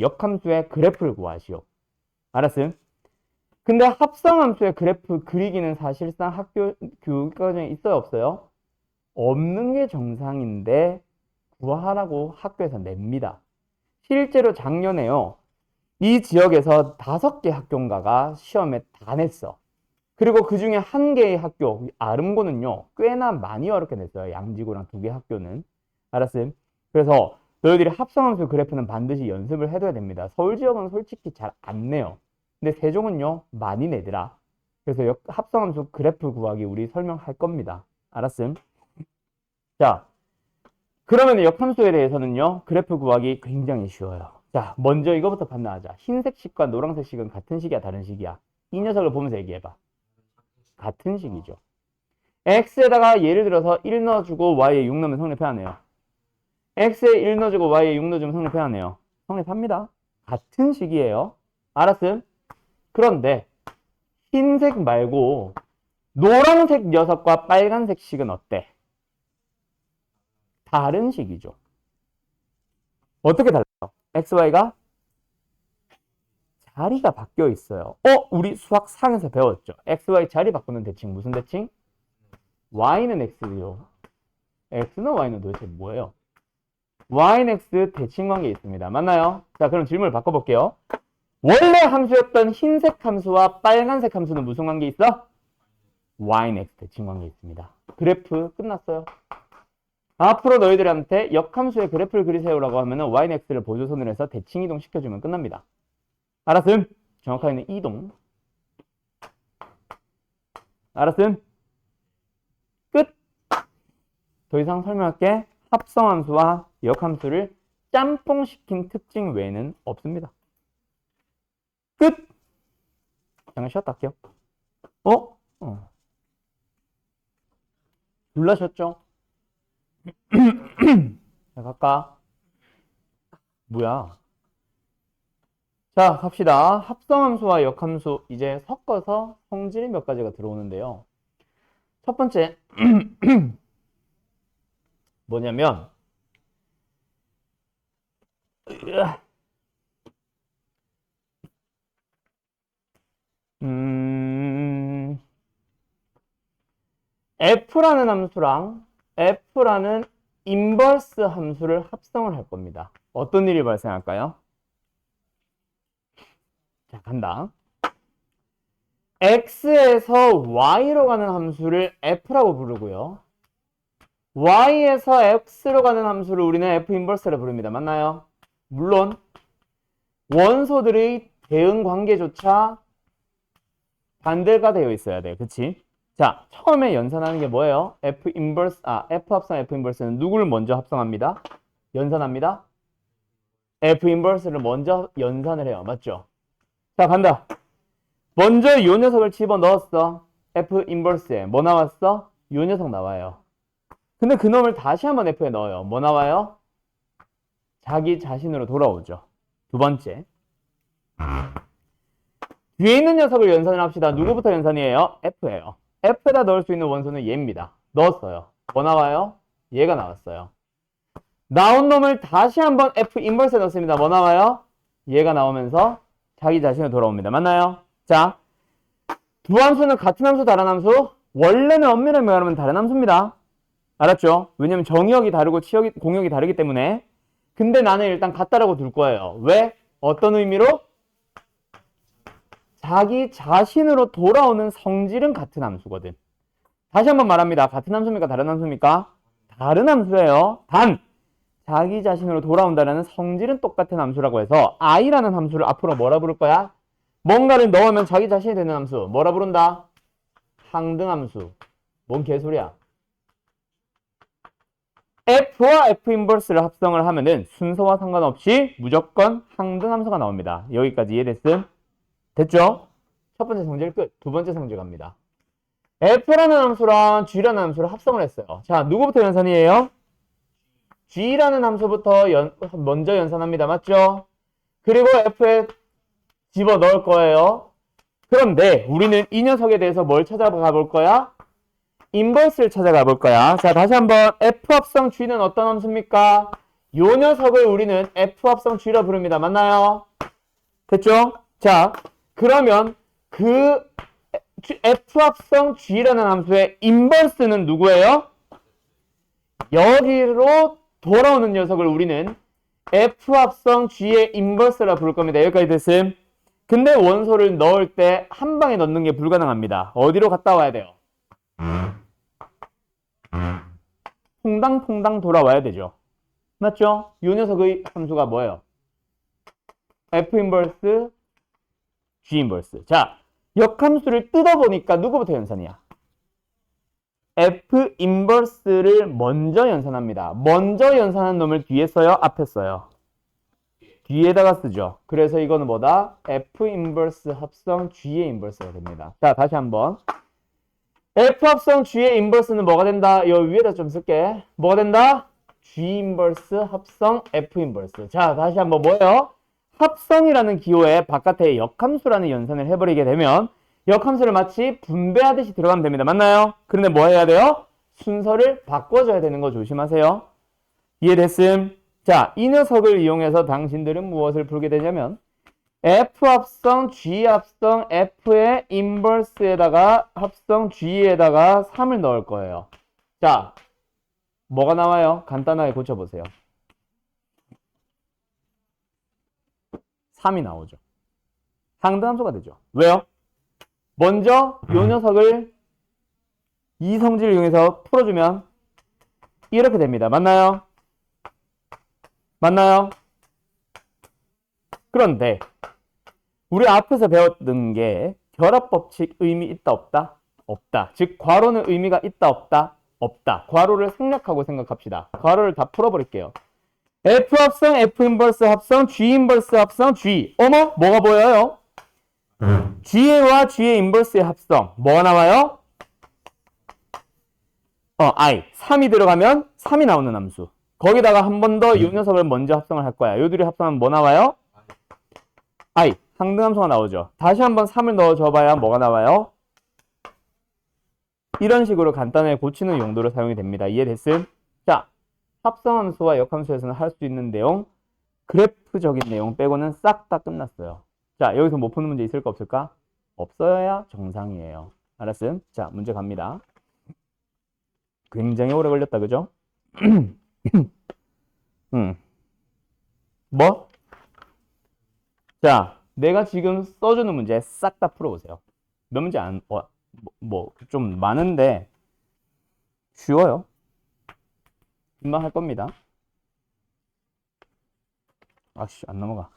역함수의 그래프를 구하시오. 알았음? 근데 합성함수의 그래프 그리기는 사실상 학교 교육 과정에 있어요, 없어요? 없는 게 정상인데 구하라고 학교에서 냅니다. 실제로 작년에요, 이 지역에서 5개 학교인가가 시험에 다 냈어. 그리고 그 중에 1개의 학교, 아름고는요, 꽤나 많이 어렵게 냈어요. 양지고랑 2개 학교는. 알았음? 그래서 너희들이 합성함수 그래프는 반드시 연습을 해둬야 됩니다. 서울 지역은 솔직히 잘 안 내요. 근데 세종은요, 많이 내더라. 그래서 합성함수 그래프 구하기 우리 설명할 겁니다. 알았음? 자, 그러면 역함수에 대해서는요, 그래프 구하기 굉장히 쉬워요. 자, 먼저 이거부터 판단하자. 흰색 식과 노란색 식은 같은 식이야, 다른 식이야? 이 녀석을 보면서 얘기해봐. 같은 식이죠. x에다가 예를 들어서 1 넣어주고 y에 6 넣으면 성립해야하네요. x에 1 넣어주고 y에 6 넣어주면 성립해야하네요. 성립합니다. 같은 식이에요. 알았음? 그런데 흰색 말고 노란색 녀석과 빨간색 식은 어때? 다른 식이죠. 어떻게 달라요? xy가 자리가 바뀌어 있어요. 우리 수학 상에서 배웠죠. xy 자리 바꾸는 대칭 무슨 대칭? y는 x요. x는 y는 도대체 뭐예요? y는 x 대칭 관계 있습니다. 맞나요? 자, 그럼 질문을 바꿔볼게요. 원래 함수였던 흰색 함수와 빨간색 함수는 무슨 관계 있어? y는 x 대칭 관계 있습니다. 그래프 끝났어요. 앞으로 너희들한테 역함수의 그래프를 그리세요라고 하면 y는 x를 보조선으로 해서 대칭 이동 시켜주면 끝납니다. 알았음? 정확하게는 이동. 알았음? 끝! 더 이상 설명할게. 합성함수와 역함수를 짬뽕시킨 특징 외에는 없습니다. 끝! 잠깐 쉬었다 할게요. 어? 놀라셨죠? 자, 갈까? 뭐야? 자, 갑시다. 합성함수와 역함수 이제 섞어서 성질이 몇 가지가 들어오는데요. 첫 번째 뭐냐면 F라는 함수랑 F라는 인버스 함수를 합성을 할 겁니다. 어떤 일이 발생할까요? 자, 간다. X에서 Y로 가는 함수를 F라고 부르고요. Y에서 X로 가는 함수를 우리는 F 인버스라 부릅니다. 맞나요? 물론 원소들의 대응 관계조차 반대가 되어 있어야 돼요. 그치? 자, 처음에 연산하는 게 뭐예요? F 합성 F 인버스는 누구를 먼저 합성합니다? 연산합니다. F 인버스를 먼저 연산을 해요. 맞죠? 자, 간다. 먼저 요 녀석을 집어넣었어. F 인버스에 뭐 나왔어? 요 녀석 나와요. 근데 그 놈을 다시 한번 F에 넣어요. 뭐 나와요? 자기 자신으로 돌아오죠. 두 번째. 뒤에 있는 녀석을 연산을 합시다. 누구부터 연산이에요? F예요. F에다 넣을 수 있는 원소는 얘입니다. 넣었어요. 뭐 나와요? 얘가 나왔어요. 나온 놈을 다시 한번 F 인버스에 넣습니다. 뭐 나와요? 얘가 나오면서 자기 자신으로 돌아옵니다. 맞나요? 자, 두 함수는 같은 함수, 다른 함수? 원래는 엄밀하게 말하면 다른 함수입니다. 알았죠? 왜냐면 정의역이 다르고 공역이 다르기 때문에. 근데 나는 일단 같다라고 둘 거예요. 왜? 어떤 의미로? 자기 자신으로 돌아오는 성질은 같은 함수거든. 다시 한번 말합니다. 같은 함수입니까? 다른 함수입니까? 다른 함수예요. 단 자기 자신으로 돌아온다는 성질은 똑같은 함수라고 해서 i라는 함수를 앞으로 뭐라 부를 거야? 뭔가를 넣으면 자기 자신이 되는 함수. 뭐라 부른다? 항등함수. 뭔 개소리야? F와 F 인버스를 합성을 하면은 순서와 상관없이 무조건 항등함수가 나옵니다. 여기까지 이해됐음? 됐죠? 첫 번째 성질 끝. 두 번째 성질 갑니다. F라는 함수랑 G라는 함수를 합성을 했어요. 자, 누구부터 연산이에요? G라는 함수부터 먼저 연산합니다. 맞죠? 그리고 F에 집어넣을 거예요. 그런데 우리는 이 녀석에 대해서 뭘 찾아가 볼 거야? 인버스를 찾아가 볼 거야. 자, 다시 한번 F 합성 G는 어떤 함수입니까? 요 녀석을 우리는 F 합성 G라 부릅니다. 맞나요? 됐죠? 자, 그러면 그 F 합성 G라는 함수의 인버스는 누구예요? 여기로 돌아오는 녀석을 우리는 F 합성 G의 인버스라 부를 겁니다. 여기까지 됐음? 근데 원소를 넣을 때 한 방에 넣는 게 불가능합니다. 어디로 갔다 와야 돼요? 퐁당퐁당 돌아와야 되죠. 맞죠? 이 녀석의 함수가 뭐예요? F 인버스, G 인버스. 자, 역함수를 뜯어보니까 누구부터 연산이야? F 인버스를 먼저 연산합니다. 먼저 연산한 놈을 뒤에 써요? 앞에 써요? 뒤에다가 쓰죠. 그래서 이거는 뭐다? F 인버스 합성 G의 인버스가 됩니다. 자, 다시 한번. F 합성 G의 인버스는 뭐가 된다? 여 위에다 좀 쓸게. 뭐가 된다? G 인버스 합성 F 인버스. 자, 다시 한번 뭐예요? 합성이라는 기호에 바깥에 역함수라는 연산을 해버리게 되면 역함수를 마치 분배하듯이 들어가면 됩니다. 맞나요? 그런데 뭐 해야 돼요? 순서를 바꿔줘야 되는 거 조심하세요. 이해됐음? 자, 이 녀석을 이용해서 당신들은 무엇을 풀게 되냐면 F 합성 G 합성 F의 인버스에다가 합성 G에다가 3을 넣을 거예요. 자, 뭐가 나와요? 간단하게 고쳐보세요. 3이 나오죠. 상등함수가 되죠. 왜요? 먼저 이 녀석을 이 성질을 이용해서 풀어주면 이렇게 됩니다. 맞나요? 맞나요? 그런데 우리 앞에서 배웠던 게 결합법칙 의미 있다 없다? 없다. 즉 괄호는 의미가 있다 없다? 없다. 괄호를 생략하고 생각합시다. 괄호를 다 풀어버릴게요. F 합성 F 인버스 합성 G 인버스 합성 G. 어머? 뭐가 보여요? G와 G의 인버스의 합성. 뭐가 나와요? I. 3이 들어가면 3이 나오는 함수. 거기다가 한 번 더 이 녀석을 먼저 합성을 할 거야. 요 둘이 합성하면 뭐 나와요? I. 상등함수가 나오죠. 다시 한번 3을 넣어줘 봐야 뭐가 나와요? 이런 식으로 간단하게 고치는 용도로 사용이 됩니다. 이해됐음? 자, 합성함수와 역함수에서는 할 수 있는 내용, 그래프적인 내용 빼고는 싹 다 끝났어요. 자, 여기서 못 푸는 문제 있을까 없을까? 없어야 정상이에요. 알았음? 자, 문제 갑니다. 굉장히 오래 걸렸다, 그죠? 뭐? 자, 내가 지금 써주는 문제 싹 다 풀어보세요. 몇 문제 좀 많은데, 쉬워요. 금방 할 겁니다. 아씨, 안 넘어가.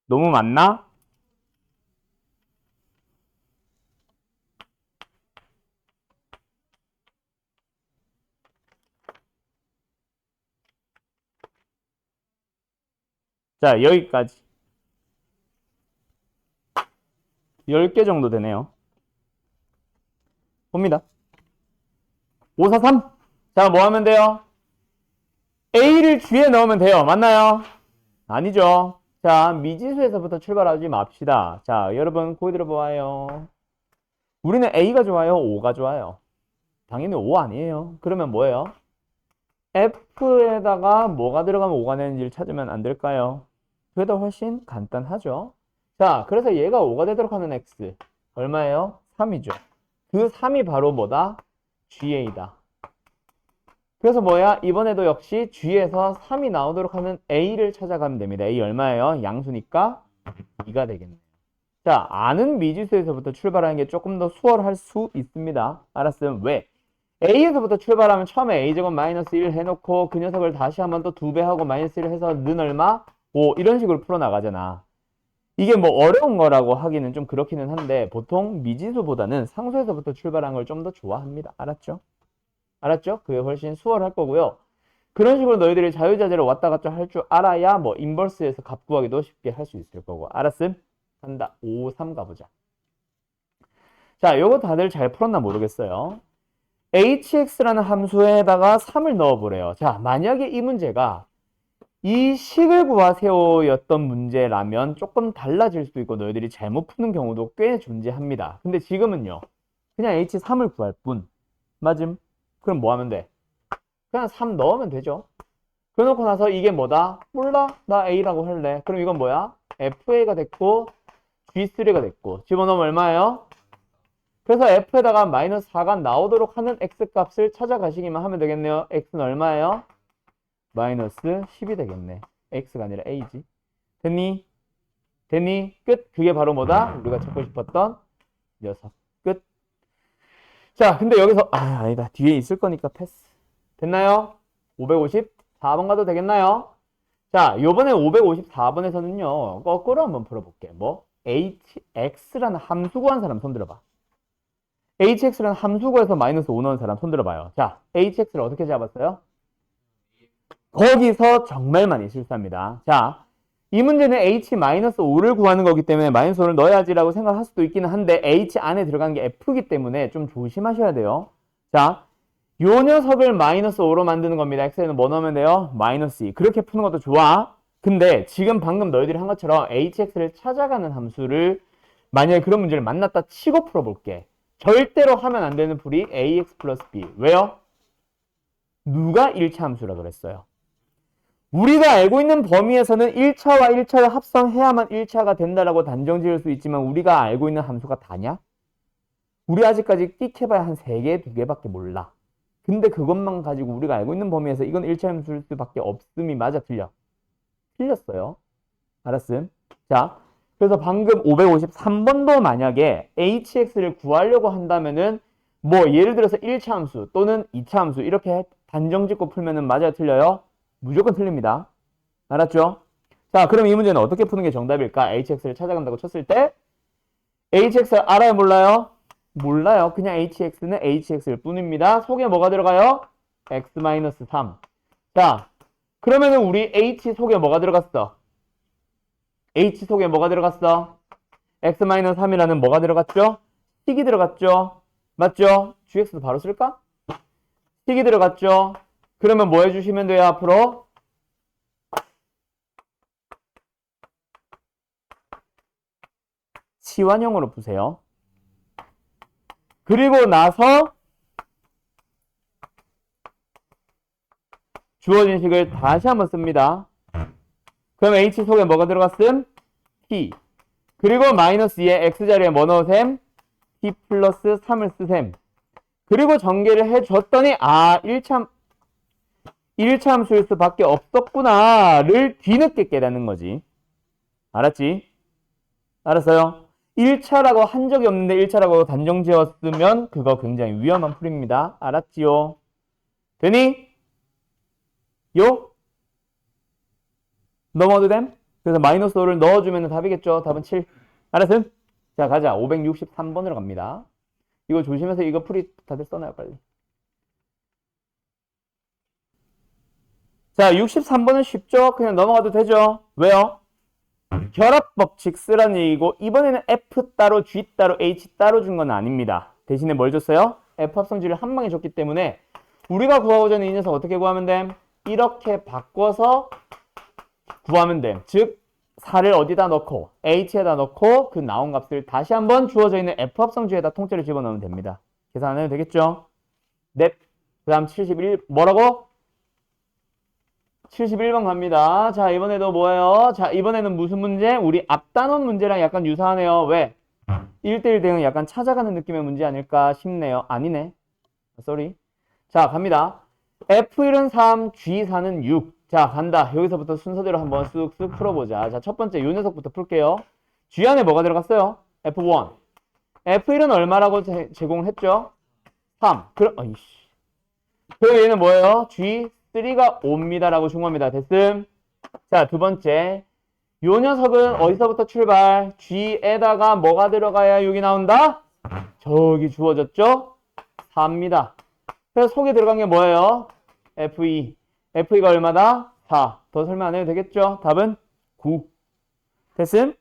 너무 많나? 자, 여기까지. 10개 정도 되네요. 봅니다. 543. 자, 뭐 하면 돼요? A를 G에 넣으면 돼요. 맞나요? 아니죠. 자, 미지수에서부터 출발하지 맙시다. 자, 여러분, 고기 들어봐요. 우리는 A가 좋아요? O가 좋아요? 당연히 O 아니에요. 그러면 뭐예요? F에다가 뭐가 들어가면 O가 되는지를 찾으면 안 될까요? 그게 더 훨씬 간단하죠. 자, 그래서 얘가 5가 되도록 하는 X. 얼마예요? 3이죠. 그 3이 바로 뭐다? GA다. 그래서 뭐야? 이번에도 역시 G에서 3이 나오도록 하는 A를 찾아가면 됩니다. A 얼마예요? 양수니까 2가 되겠네요. 자, 아는 미지수에서부터 출발하는 게 조금 더 수월할 수 있습니다. 알았으면 왜? A에서부터 출발하면 처음에 A제곱 마이너스 1 해놓고 그 녀석을 다시 한번 또 2배하고 마이너스 1 해서 는 얼마? 5 이런 식으로 풀어나가잖아. 이게 뭐 어려운 거라고 하기는 좀 그렇기는 한데 보통 미지수보다는 상수에서부터 출발한 걸 좀 더 좋아합니다. 알았죠? 알았죠? 그게 훨씬 수월할 거고요. 그런 식으로 너희들이 자유자재로 왔다 갔다 할 줄 알아야 뭐 인버스에서 값 구하기도 쉽게 할 수 있을 거고. 알았음? 한다. 5, 3 가보자. 자, 요거 다들 잘 풀었나 모르겠어요. hx라는 함수에다가 3을 넣어보래요. 자, 만약에 이 문제가 이 식을 구하세요 였던 문제라면 조금 달라질 수도 있고 너희들이 잘못 푸는 경우도 꽤 존재합니다. 근데 지금은요. 그냥 h3을 구할 뿐. 맞음? 그럼 뭐 하면 돼? 그냥 3 넣으면 되죠. 그러놓고 나서 이게 뭐다? 몰라? 나 A라고 할래. 그럼 이건 뭐야? FA가 됐고 G3가 됐고 집어넣으면 얼마예요? 그래서 F에다가 마이너스 4가 나오도록 하는 X값을 찾아가시기만 하면 되겠네요. X는 얼마예요? 마이너스 10이 되겠네. X가 아니라 A지. 됐니? 됐니? 끝. 그게 바로 뭐다? 우리가 찾고 싶었던 녀석. 끝. 자, 근데 여기서 아니다. 뒤에 있을 거니까 패스. 됐나요? 554번 가도 되겠나요? 자, 요번에 554번에서는요. 거꾸로 한번 풀어볼게. 뭐? hx라는 함수 구한 사람 손 들어봐. hx라는 함수고에서 마이너스 5 넣은 사람 손 들어봐요. 자, hx를 어떻게 잡았어요? 거기서 정말 많이 실수합니다. 자, 이 문제는 h-5를 구하는 거기 때문에 마이너스 5를 넣어야지라고 생각할 수도 있기는 한데 h 안에 들어간 게 f이기 때문에 좀 조심하셔야 돼요. 자, 요 녀석을 마이너스 5로 만드는 겁니다. x에는 뭐 넣으면 돼요? 마이너스 2. 그렇게 푸는 것도 좋아. 근데 지금 방금 너희들이 한 것처럼 hx를 찾아가는 함수를 만약에 그런 문제를 만났다 치고 풀어볼게. 절대로 하면 안 되는 풀이 ax 플러스 b. 왜요? 누가 1차 함수라 그랬어요? 우리가 알고 있는 범위에서는 1차와 1차를 합성해야만 1차가 된다라고 단정 지을 수 있지만 우리가 알고 있는 함수가 다냐? 우리 아직까지 끽해봐야 한 3개, 2개밖에 몰라. 근데 그것만 가지고 우리가 알고 있는 범위에서 이건 1차 함수일 수밖에 없음이 맞아, 틀려? 틀렸어요. 알았음? 자, 그래서 방금 553번도 만약에 hx를 구하려고 한다면은 뭐 예를 들어서 1차 함수 또는 2차 함수 이렇게 단정 짓고 풀면은 맞아요, 틀려요? 무조건 틀립니다. 알았죠? 자, 그럼 이 문제는 어떻게 푸는 게 정답일까? hx를 찾아간다고 쳤을 때 hx 알아요, 몰라요? 몰라요. 그냥 hx는 hx일 뿐입니다. 속에 뭐가 들어가요? x-3. 자, 그러면은 우리 h 속에 뭐가 들어갔어? h 속에 뭐가 들어갔어? x-3이라는 뭐가 들어갔죠? 식이 들어갔죠? 맞죠? gx도 바로 쓸까? 식이 들어갔죠? 그러면 뭐 해주시면 돼요, 앞으로? 치환형으로 푸세요. 그리고 나서 주어진 식을 다시 한번 씁니다. 그럼 h 속에 뭐가 들어갔음? t. 그리고 마이너스 2에 x자리에 뭐 넣으셈? t 플러스 3을 쓰셈. 그리고 전개를 해줬더니 1차 함수일 수밖에 없었구나를 뒤늦게 깨닫는 거지. 알았지? 알았어요? 1차라고 한 적이 없는데 1차라고 단정 지었으면 그거 굉장히 위험한 풀입니다. 알았지요? 되니? 요? 넘어도 됨? 그래서 마이너스 5를 넣어주면 답이겠죠? 답은 7. 알았음? 자, 가자. 563번으로 갑니다. 이거 조심해서 이거 풀이 다들 써놔요, 빨리. 자, 63번은 쉽죠? 그냥 넘어가도 되죠? 왜요? 결합법칙 쓰라는 얘기고 이번에는 F 따로 G 따로 H 따로 준 건 아닙니다. 대신에 뭘 줬어요? F 합성지를 한 방에 줬기 때문에 우리가 구하고자 하는 이 녀석 어떻게 구하면 됨? 이렇게 바꿔서 구하면 됨. 즉 4를 어디다 넣고 H에다 넣고 그 나온 값을 다시 한번 주어져 있는 F 합성지에다 통째로 집어넣으면 됩니다. 계산 안 해도 되겠죠? 넵. 그 다음 71 뭐라고? 71번 갑니다. 자, 이번에도 뭐예요? 자, 이번에는 무슨 문제? 우리 앞단원 문제랑 약간 유사하네요. 왜? 1대1 대응 약간 찾아가는 느낌의 문제 아닐까 싶네요. 아니네. 쏘리. 자, 갑니다. F1은 3, G4는 6. 자, 간다. 여기서부터 순서대로 한번 쑥쑥 풀어보자. 자, 첫 번째 요 녀석부터 풀게요. G 안에 뭐가 들어갔어요? F1. F1은 얼마라고 제공했죠? 3. 그럼 얘는 뭐예요? G3가 5입니다라고 준 겁니다. 됐음? 자, 두 번째. 요 녀석은 어디서부터 출발? G에다가 뭐가 들어가야 6이 나온다? 저기 주어졌죠? 4입니다. 그래서 속에 들어간 게 뭐예요? F2. F2가 얼마다? 4. 더 설명 안 해도 되겠죠? 답은 9. 됐음?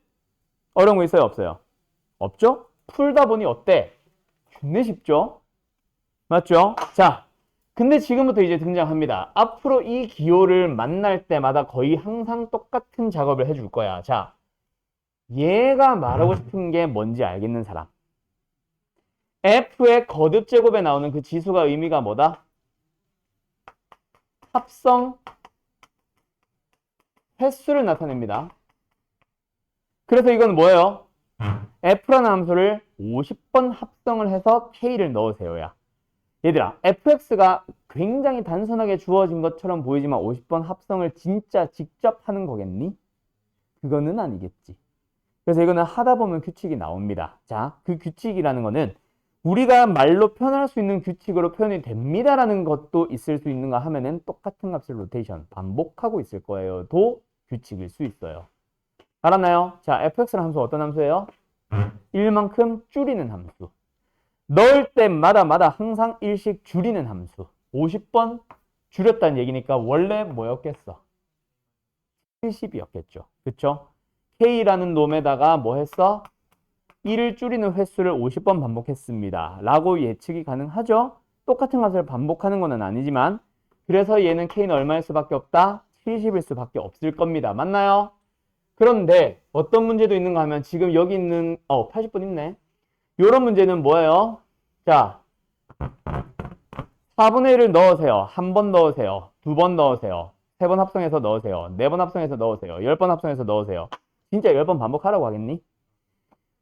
어려운 거 있어요? 없어요? 없죠? 풀다 보니 어때? 존내 쉽죠? 맞죠? 자, 근데 지금부터 이제 등장합니다. 앞으로 이 기호를 만날 때마다 거의 항상 똑같은 작업을 해줄 거야. 자, 얘가 말하고 싶은 게 뭔지 알겠는 사람. F의 거듭 제곱에 나오는 그 지수가 의미가 뭐다? 합성 횟수를 나타냅니다. 그래서 이건 뭐예요? F라는 함수를 50번 합성을 해서 K를 넣으세요야. 얘들아, fx가 굉장히 단순하게 주어진 것처럼 보이지만 50번 합성을 진짜 직접 하는 거겠니? 그거는 아니겠지. 그래서 이거는 하다 보면 규칙이 나옵니다. 자, 그 규칙이라는 거는 우리가 말로 표현할 수 있는 규칙으로 표현이 됩니다라는 것도 있을 수 있는가 하면은 똑같은 값을 로테이션, 반복하고 있을 거예요. 도 규칙일 수 있어요. 알았나요? 자, fx라는 함수 어떤 함수예요? 1만큼 줄이는 함수. 넣을 때마다 항상 일씩 줄이는 함수. 50번 줄였다는 얘기니까 원래 뭐였겠어? 70이었겠죠. 그쵸? K라는 놈에다가 뭐 했어? 1을 줄이는 횟수를 50번 반복했습니다. 라고 예측이 가능하죠? 똑같은 값을 반복하는 것은 아니지만 그래서 얘는 K는 얼마일 수밖에 없다? 70일 수밖에 없을 겁니다. 맞나요? 그런데 어떤 문제도 있는가 하면 지금 여기 있는 80분 있네. 요런 문제는 뭐예요? 자, 4분의 1을 넣으세요. 한 번 넣으세요. 두 번 넣으세요. 세 번 합성해서 넣으세요. 네 번 합성해서 넣으세요. 10번 합성해서 넣으세요. 진짜 10번 반복하라고 하겠니?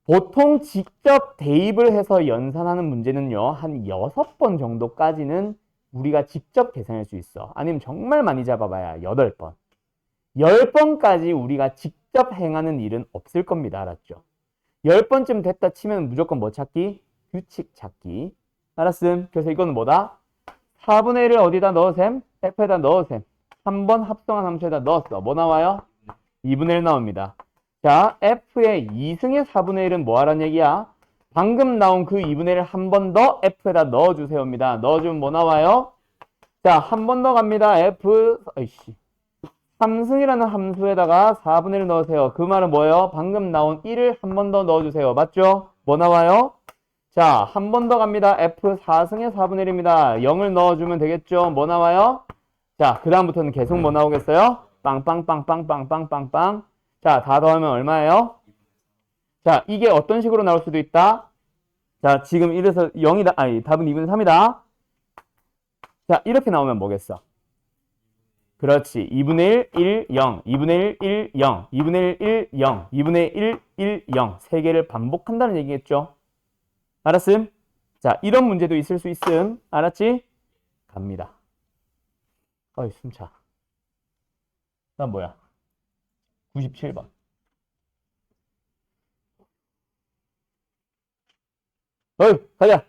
보통 직접 대입을 해서 연산하는 문제는요, 한 6번 정도까지는 우리가 직접 계산할 수 있어. 아니면 정말 많이 잡아봐야 8번. 10번까지 우리가 직접 행하는 일은 없을 겁니다. 알았죠? 10번쯤 됐다 치면 무조건 뭐 찾기? 규칙 찾기. 알았음? 그래서 이거는 뭐다? 4분의 1을 어디다 넣으셈? F에다 넣으셈. 한 번 합성한 함수에다 넣었어. 뭐 나와요? 2분의 1 나옵니다. 자, F의 2승의 4분의 1은 뭐 하란 얘기야? 방금 나온 그 2분의 1을 한 번 더 F에다 넣어주세요입니다. 넣어주면 뭐 나와요? 자, 한 번 더 갑니다. 아이씨. 3승이라는 함수에다가 4분의 1을 넣으세요. 그 말은 뭐예요? 방금 나온 1을 한 번 더 넣어주세요. 맞죠? 뭐 나와요? 자, 한 번 더 갑니다. F 4승의 4분의 1입니다. 0을 넣어주면 되겠죠? 뭐 나와요? 자, 그 다음부터는 계속 뭐 나오겠어요? 빵빵빵빵빵빵빵빵. 자, 다 더하면 얼마예요? 자, 이게 어떤 식으로 나올 수도 있다? 자, 지금 이래서 0이다. 아니, 답은 2분의 3이다. 자, 이렇게 나오면 뭐겠어? 그렇지. 2분의 1, 1, 0. 2분의 1, 1, 0. 2분의 1, 1, 0. 2분의 1, 1, 0. 세 개를 반복한다는 얘기겠죠? 알았음? 자, 이런 문제도 있을 수 있음. 알았지? 갑니다. 어이, 숨차. 난 뭐야? 97번. 어이, 가자.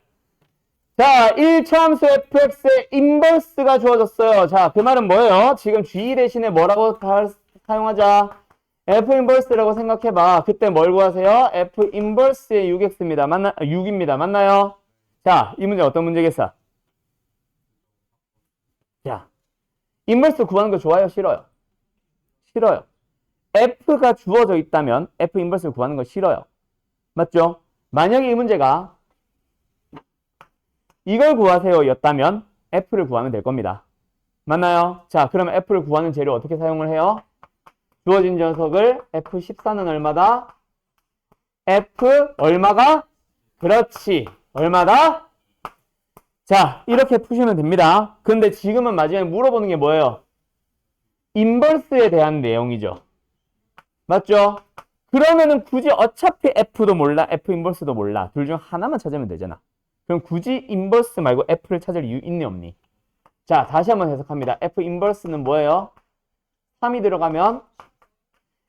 자, 1차 함수 fx의 인버스가 주어졌어요. 자, 그 말은 뭐예요? 지금 g 대신에 뭐라고 사용하자? f 인버스라고 생각해봐. 그때 뭘 구하세요? f 인버스의 6x입니다. 6입니다. 맞나요? 자, 이 문제 어떤 문제겠어? 자, 인버스 구하는 거 좋아요? 싫어요? 싫어요. f가 주어져 있다면 f 인버스를 구하는 거 싫어요. 맞죠? 만약에 이 문제가 이걸 구하세요 였다면 f를 구하면 될 겁니다. 맞나요? 자, 그러면 f를 구하는 재료 어떻게 사용을 해요? 주어진 녀석을 f14는 얼마다? f 얼마가? 그렇지. 얼마다? 자, 이렇게 푸시면 됩니다. 근데 지금은 마지막에 물어보는 게 뭐예요? 인버스에 대한 내용이죠. 맞죠? 그러면은 굳이 어차피 f도 몰라, f 인버스도 몰라. 둘 중 하나만 찾으면 되잖아. 그럼 굳이 인버스 말고 f를 찾을 이유 있니 없니? 자, 다시 한번 해석합니다. f 인버스는 뭐예요? 3이 들어가면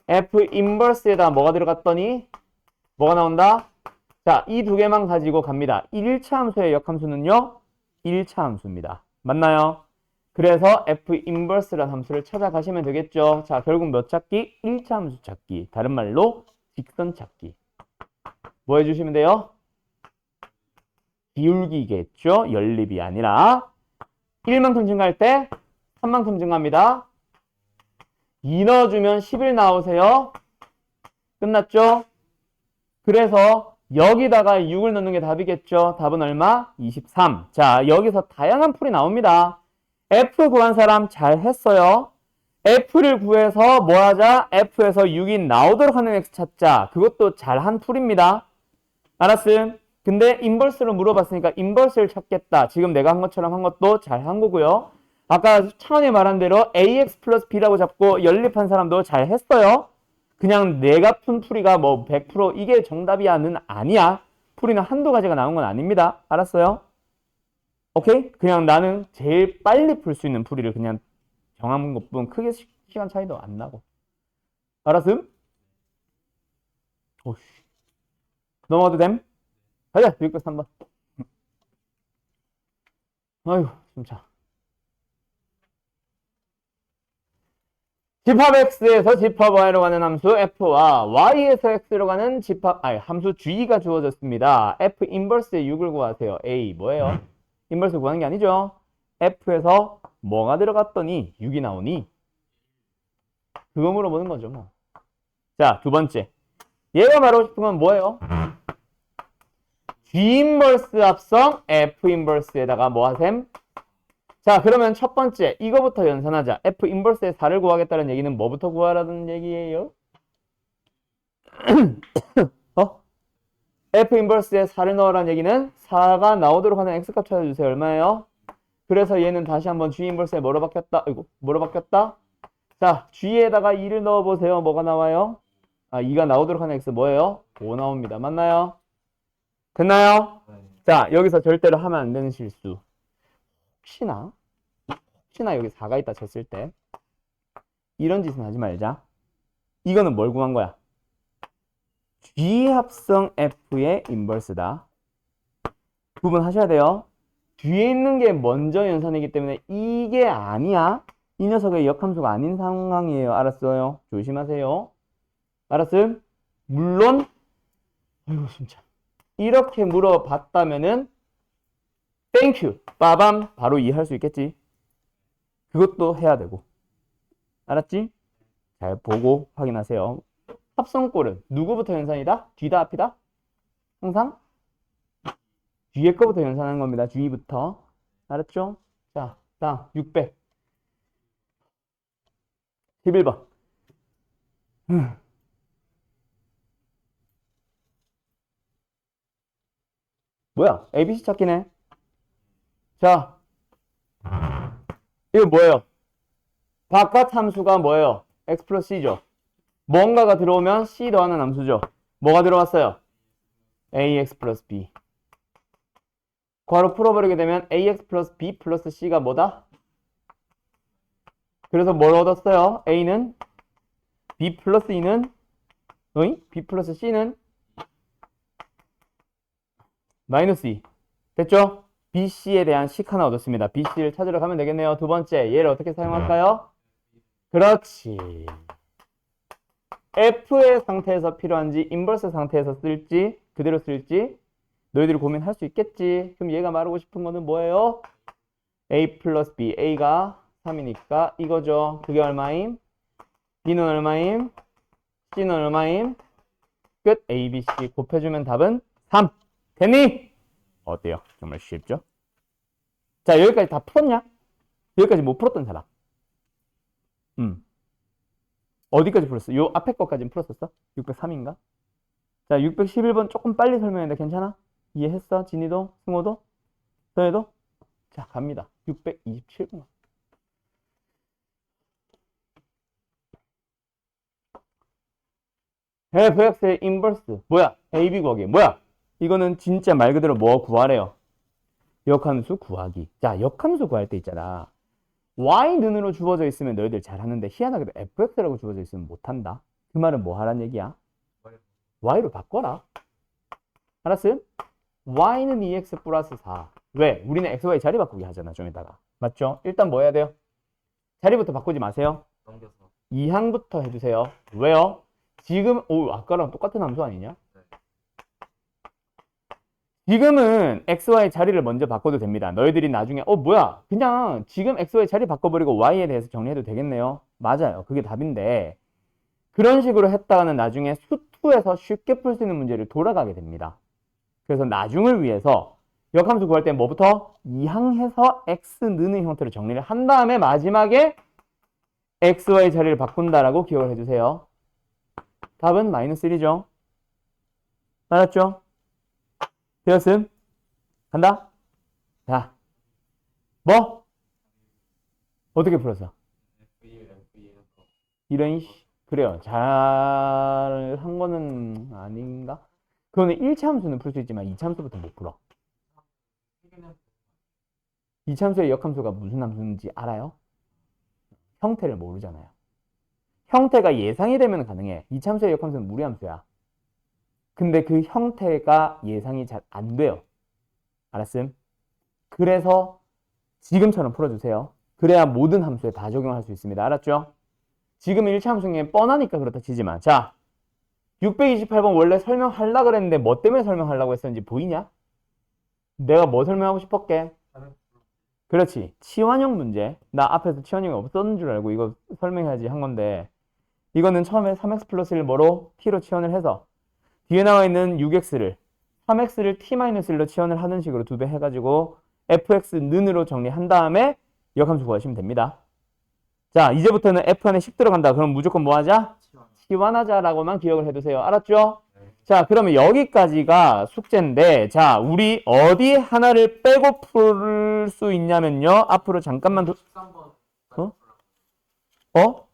f 인버스에다 뭐가 들어갔더니 뭐가 나온다? 자, 이 두 개만 가지고 갑니다. 1차 함수의 역함수는요? 1차 함수입니다. 맞나요? 그래서 f 인버스라는 함수를 찾아가시면 되겠죠. 자, 결국 몇 찾기? 1차 함수 찾기. 다른 말로 직선 찾기. 뭐 해주시면 돼요? 기울기겠죠? 연립이 아니라 1만큼 증가할 때 3만큼 증가합니다. 2 넣어주면 11 나오세요. 끝났죠? 그래서 여기다가 6을 넣는 게 답이겠죠? 답은 얼마? 23. 자, 여기서 다양한 풀이 나옵니다. F 구한 사람 잘 했어요. F를 구해서 뭐 하자? F에서 6이 나오도록 하는 X 찾자. 그것도 잘한 풀입니다. 알았음? 근데 인버스로 물어봤으니까 인버스를 찾겠다. 지금 내가 한 것처럼 한 것도 잘 한 거고요. 아까 차원이 말한 대로 AX 플러스 B라고 잡고 연립한 사람도 잘 했어요. 그냥 내가 푼 풀이가 뭐 100% 이게 정답이야는 아니야. 풀이는 한두 가지가 나온 건 아닙니다. 알았어요? 오케이? 그냥 나는 제일 빨리 풀 수 있는 풀이를 그냥 정한 것뿐 크게 시간 차이도 안 나고. 알았음? 오씨. 넘어가도 됨? 가자. 603번. 아유, 숨차. 집합 x에서 집합 y로 가는 함수 f와 y에서 x로 가는 함수 g가 주어졌습니다. f 인버스의 6을 구하세요. a 뭐예요? 인버스 구하는 게 아니죠. f에서 뭐가 들어갔더니 6이 나오니 그거 물어보는 거죠 뭐. 자, 두 번째. 얘가 말하고 싶은 건 뭐예요? G 인버스 합성 F 인버스에다가 뭐 하셈? 자, 그러면 첫 번째 이거부터 연산하자. F 인버스의 4를 구하겠다는 얘기는 뭐부터 구하라는 얘기예요? F 인버스에 4를 넣으라는 얘기는 4가 나오도록 하는 x값 찾아주세요. 얼마예요? 그래서 얘는 다시 한번 G 인버스에 뭐로 바뀌었다? 아이고, 뭐로 바뀌었다? 자, G에다가 2를 넣어보세요. 뭐가 나와요? 2가 나오도록 하는 x 뭐예요? 5 나옵니다. 맞나요? 됐나요? 자, 여기서 절대로 하면 안 되는 실수. 혹시나 여기 4가 있다 쳤을 때 이런 짓은 하지 말자. 이거는 뭘 구한 거야? G 합성 F의 인버스다. 구분하셔야 돼요. 뒤에 있는 게 먼저 연산이기 때문에 이게 아니야. 이 녀석의 역함수가 아닌 상황이에요. 알았어요? 조심하세요. 알았음? 물론 아이고 숨차. 이렇게 물어봤다면은 땡큐 빠밤 바로 이해할 수 있겠지. 그것도 해야 되고. 알았지? 잘 보고 확인하세요. 합성꼴은 누구부터 연산이다? 뒤다 앞이다? 항상 뒤에 거부터 연산하는 겁니다. 뒤부터. 알았죠? 자, 다음 600 11번 뭐야? ABC 찾기네. 자, 이거 뭐예요? 바깥 함수가 뭐예요? x 플러스 c죠. 뭔가가 들어오면 c 더하는 함수죠. 뭐가 들어왔어요? ax 플러스 b. 괄호 풀어버리게 되면 ax 플러스 b 플러스 c가 뭐다? 그래서 뭘 얻었어요? a는 b 플러스 2는 b 플러스 c는 마이너스 2. 됐죠? BC에 대한 식 하나 얻었습니다. BC를 찾으러 가면 되겠네요. 두 번째, 얘를 어떻게 사용할까요? 그렇지. F의 상태에서 필요한지, 인버스 상태에서 쓸지, 그대로 쓸지, 너희들이 고민할 수 있겠지. 그럼 얘가 말하고 싶은 거는 뭐예요? A 플러스 B, A가 3이니까 이거죠. 그게 얼마임? B는 얼마임? C는 얼마임? 끝. A, B, C 곱해주면 답은 3. 됐니? 어때요? 정말 쉽죠? 자, 여기까지 다 풀었냐? 여기까지 못 풀었던 사람. 어디까지 풀었어? 요 앞에 거까지는 풀었었어? 603인가? 자, 611번 조금 빨리 설명했는데 괜찮아? 이해했어? 진이도? 승호도? 서해도? 자, 갑니다. 627번. fx의 인버스. 뭐야? ab 구하기. 뭐야? 이거는 진짜 말 그대로 뭐 구하래요? 역함수 구하기. 자, 역함수 구할 때 있잖아. y 눈으로 주어져 있으면 너희들 잘하는데 희한하게도 fx라고 주어져 있으면 못한다. 그 말은 뭐 하란 얘기야? y로 바꿔라. 알았어요? y는 2x 플러스 4. 왜? 우리는 xy 자리 바꾸기 하잖아. 좀 이따가. 맞죠? 일단 뭐 해야 돼요? 자리부터 바꾸지 마세요. 넘겨서. 2항부터 해주세요. 왜요? 지금 아까랑 똑같은 함수 아니냐? 지금은 xy 자리를 먼저 바꿔도 됩니다. 너희들이 나중에 뭐야 그냥 지금 xy 자리 바꿔버리고 y에 대해서 정리해도 되겠네요. 맞아요. 그게 답인데 그런 식으로 했다가는 나중에 수2에서 쉽게 풀 수 있는 문제를 돌아가게 됩니다. 그래서 나중을 위해서 역함수 구할 때 뭐부터? 이항해서 x 느는 형태로 정리를 한 다음에 마지막에 xy 자리를 바꾼다라고 기억을 해주세요. 답은 마이너스 1이죠. 알았죠? 되었음? 간다? 자, 뭐? 어떻게 풀었어? 이런 그래요. 잘 한 거는 아닌가? 그거는 1차 함수는 풀 수 있지만 2차 함수부터 못 풀어. 2차 함수의 역함수가 무슨 함수인지 알아요? 형태를 모르잖아요. 형태가 예상이 되면 가능해. 2차 함수의 역함수는 무리함수야. 근데 그 형태가 예상이 잘 안 돼요. 알았음? 그래서 지금처럼 풀어주세요. 그래야 모든 함수에 다 적용할 수 있습니다. 알았죠? 지금 1차 함수에 뻔하니까 그렇다 치지만. 자, 628번 원래 설명하려고 그랬는데 뭐 때문에 설명하려고 했었는지 보이냐? 내가 뭐 설명하고 싶었게? 그렇지. 치환형 문제. 나 앞에서 치환형이 없었는 줄 알고 이거 설명해야지 한 건데, 이거는 처음에 3x 플러스 1 뭐로? t로 치환을 해서 뒤에 나와 있는 6x를 3x를 t-1로 치환을 하는 식으로 두 배 해가지고 fx는으로 정리한 다음에 역함수 구하시면 됩니다. 자, 이제부터는 f 안에 10 들어간다. 그럼 무조건 뭐 하자? 치환하자라고만 기억을 해두세요. 알았죠? 자, 그러면 여기까지가 숙제인데, 자, 우리 어디 하나를 빼고 풀 수 있냐면요. 앞으로 잠깐만 어? 어?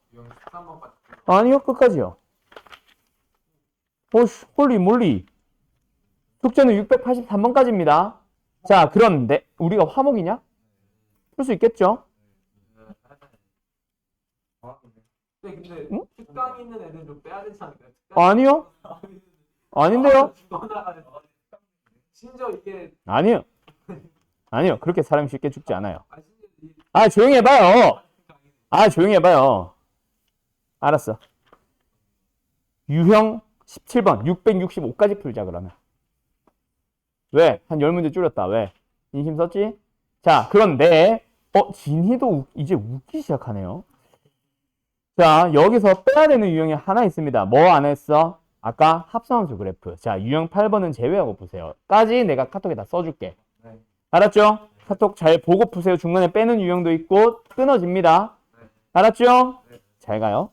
아니요, 끝까지요. 오씨, 홀리 몰리. 숙제는 683번까지입니다. 자, 그런데 우리가 화목이냐? 풀 수 있겠죠? 근데 응? 특강 있는 애들 좀 빼야 되지 않을까요? 아니요. 아닌데요? 심지어 이게 아니요. 아니요. 그렇게 사람이 쉽게 죽지 않아요. 심지어 이 아, 조용히 해봐요. 아, 조용히 해봐요. 알았어. 유형 17번 665까지 풀자 그러면. 왜? 한 10문제 줄였다. 왜? 인심 썼지? 자, 그런데 진희도 이제 웃기 시작하네요. 자, 여기서 빼야 되는 유형이 하나 있습니다. 뭐 안 했어? 아까 합성함수 그래프. 자, 유형 8번은 제외하고 보세요. 까지 내가 카톡에 다 써줄게. 네. 알았죠? 카톡 잘 보고 푸세요. 중간에 빼는 유형도 있고 끊어집니다. 알았죠? 잘 가요.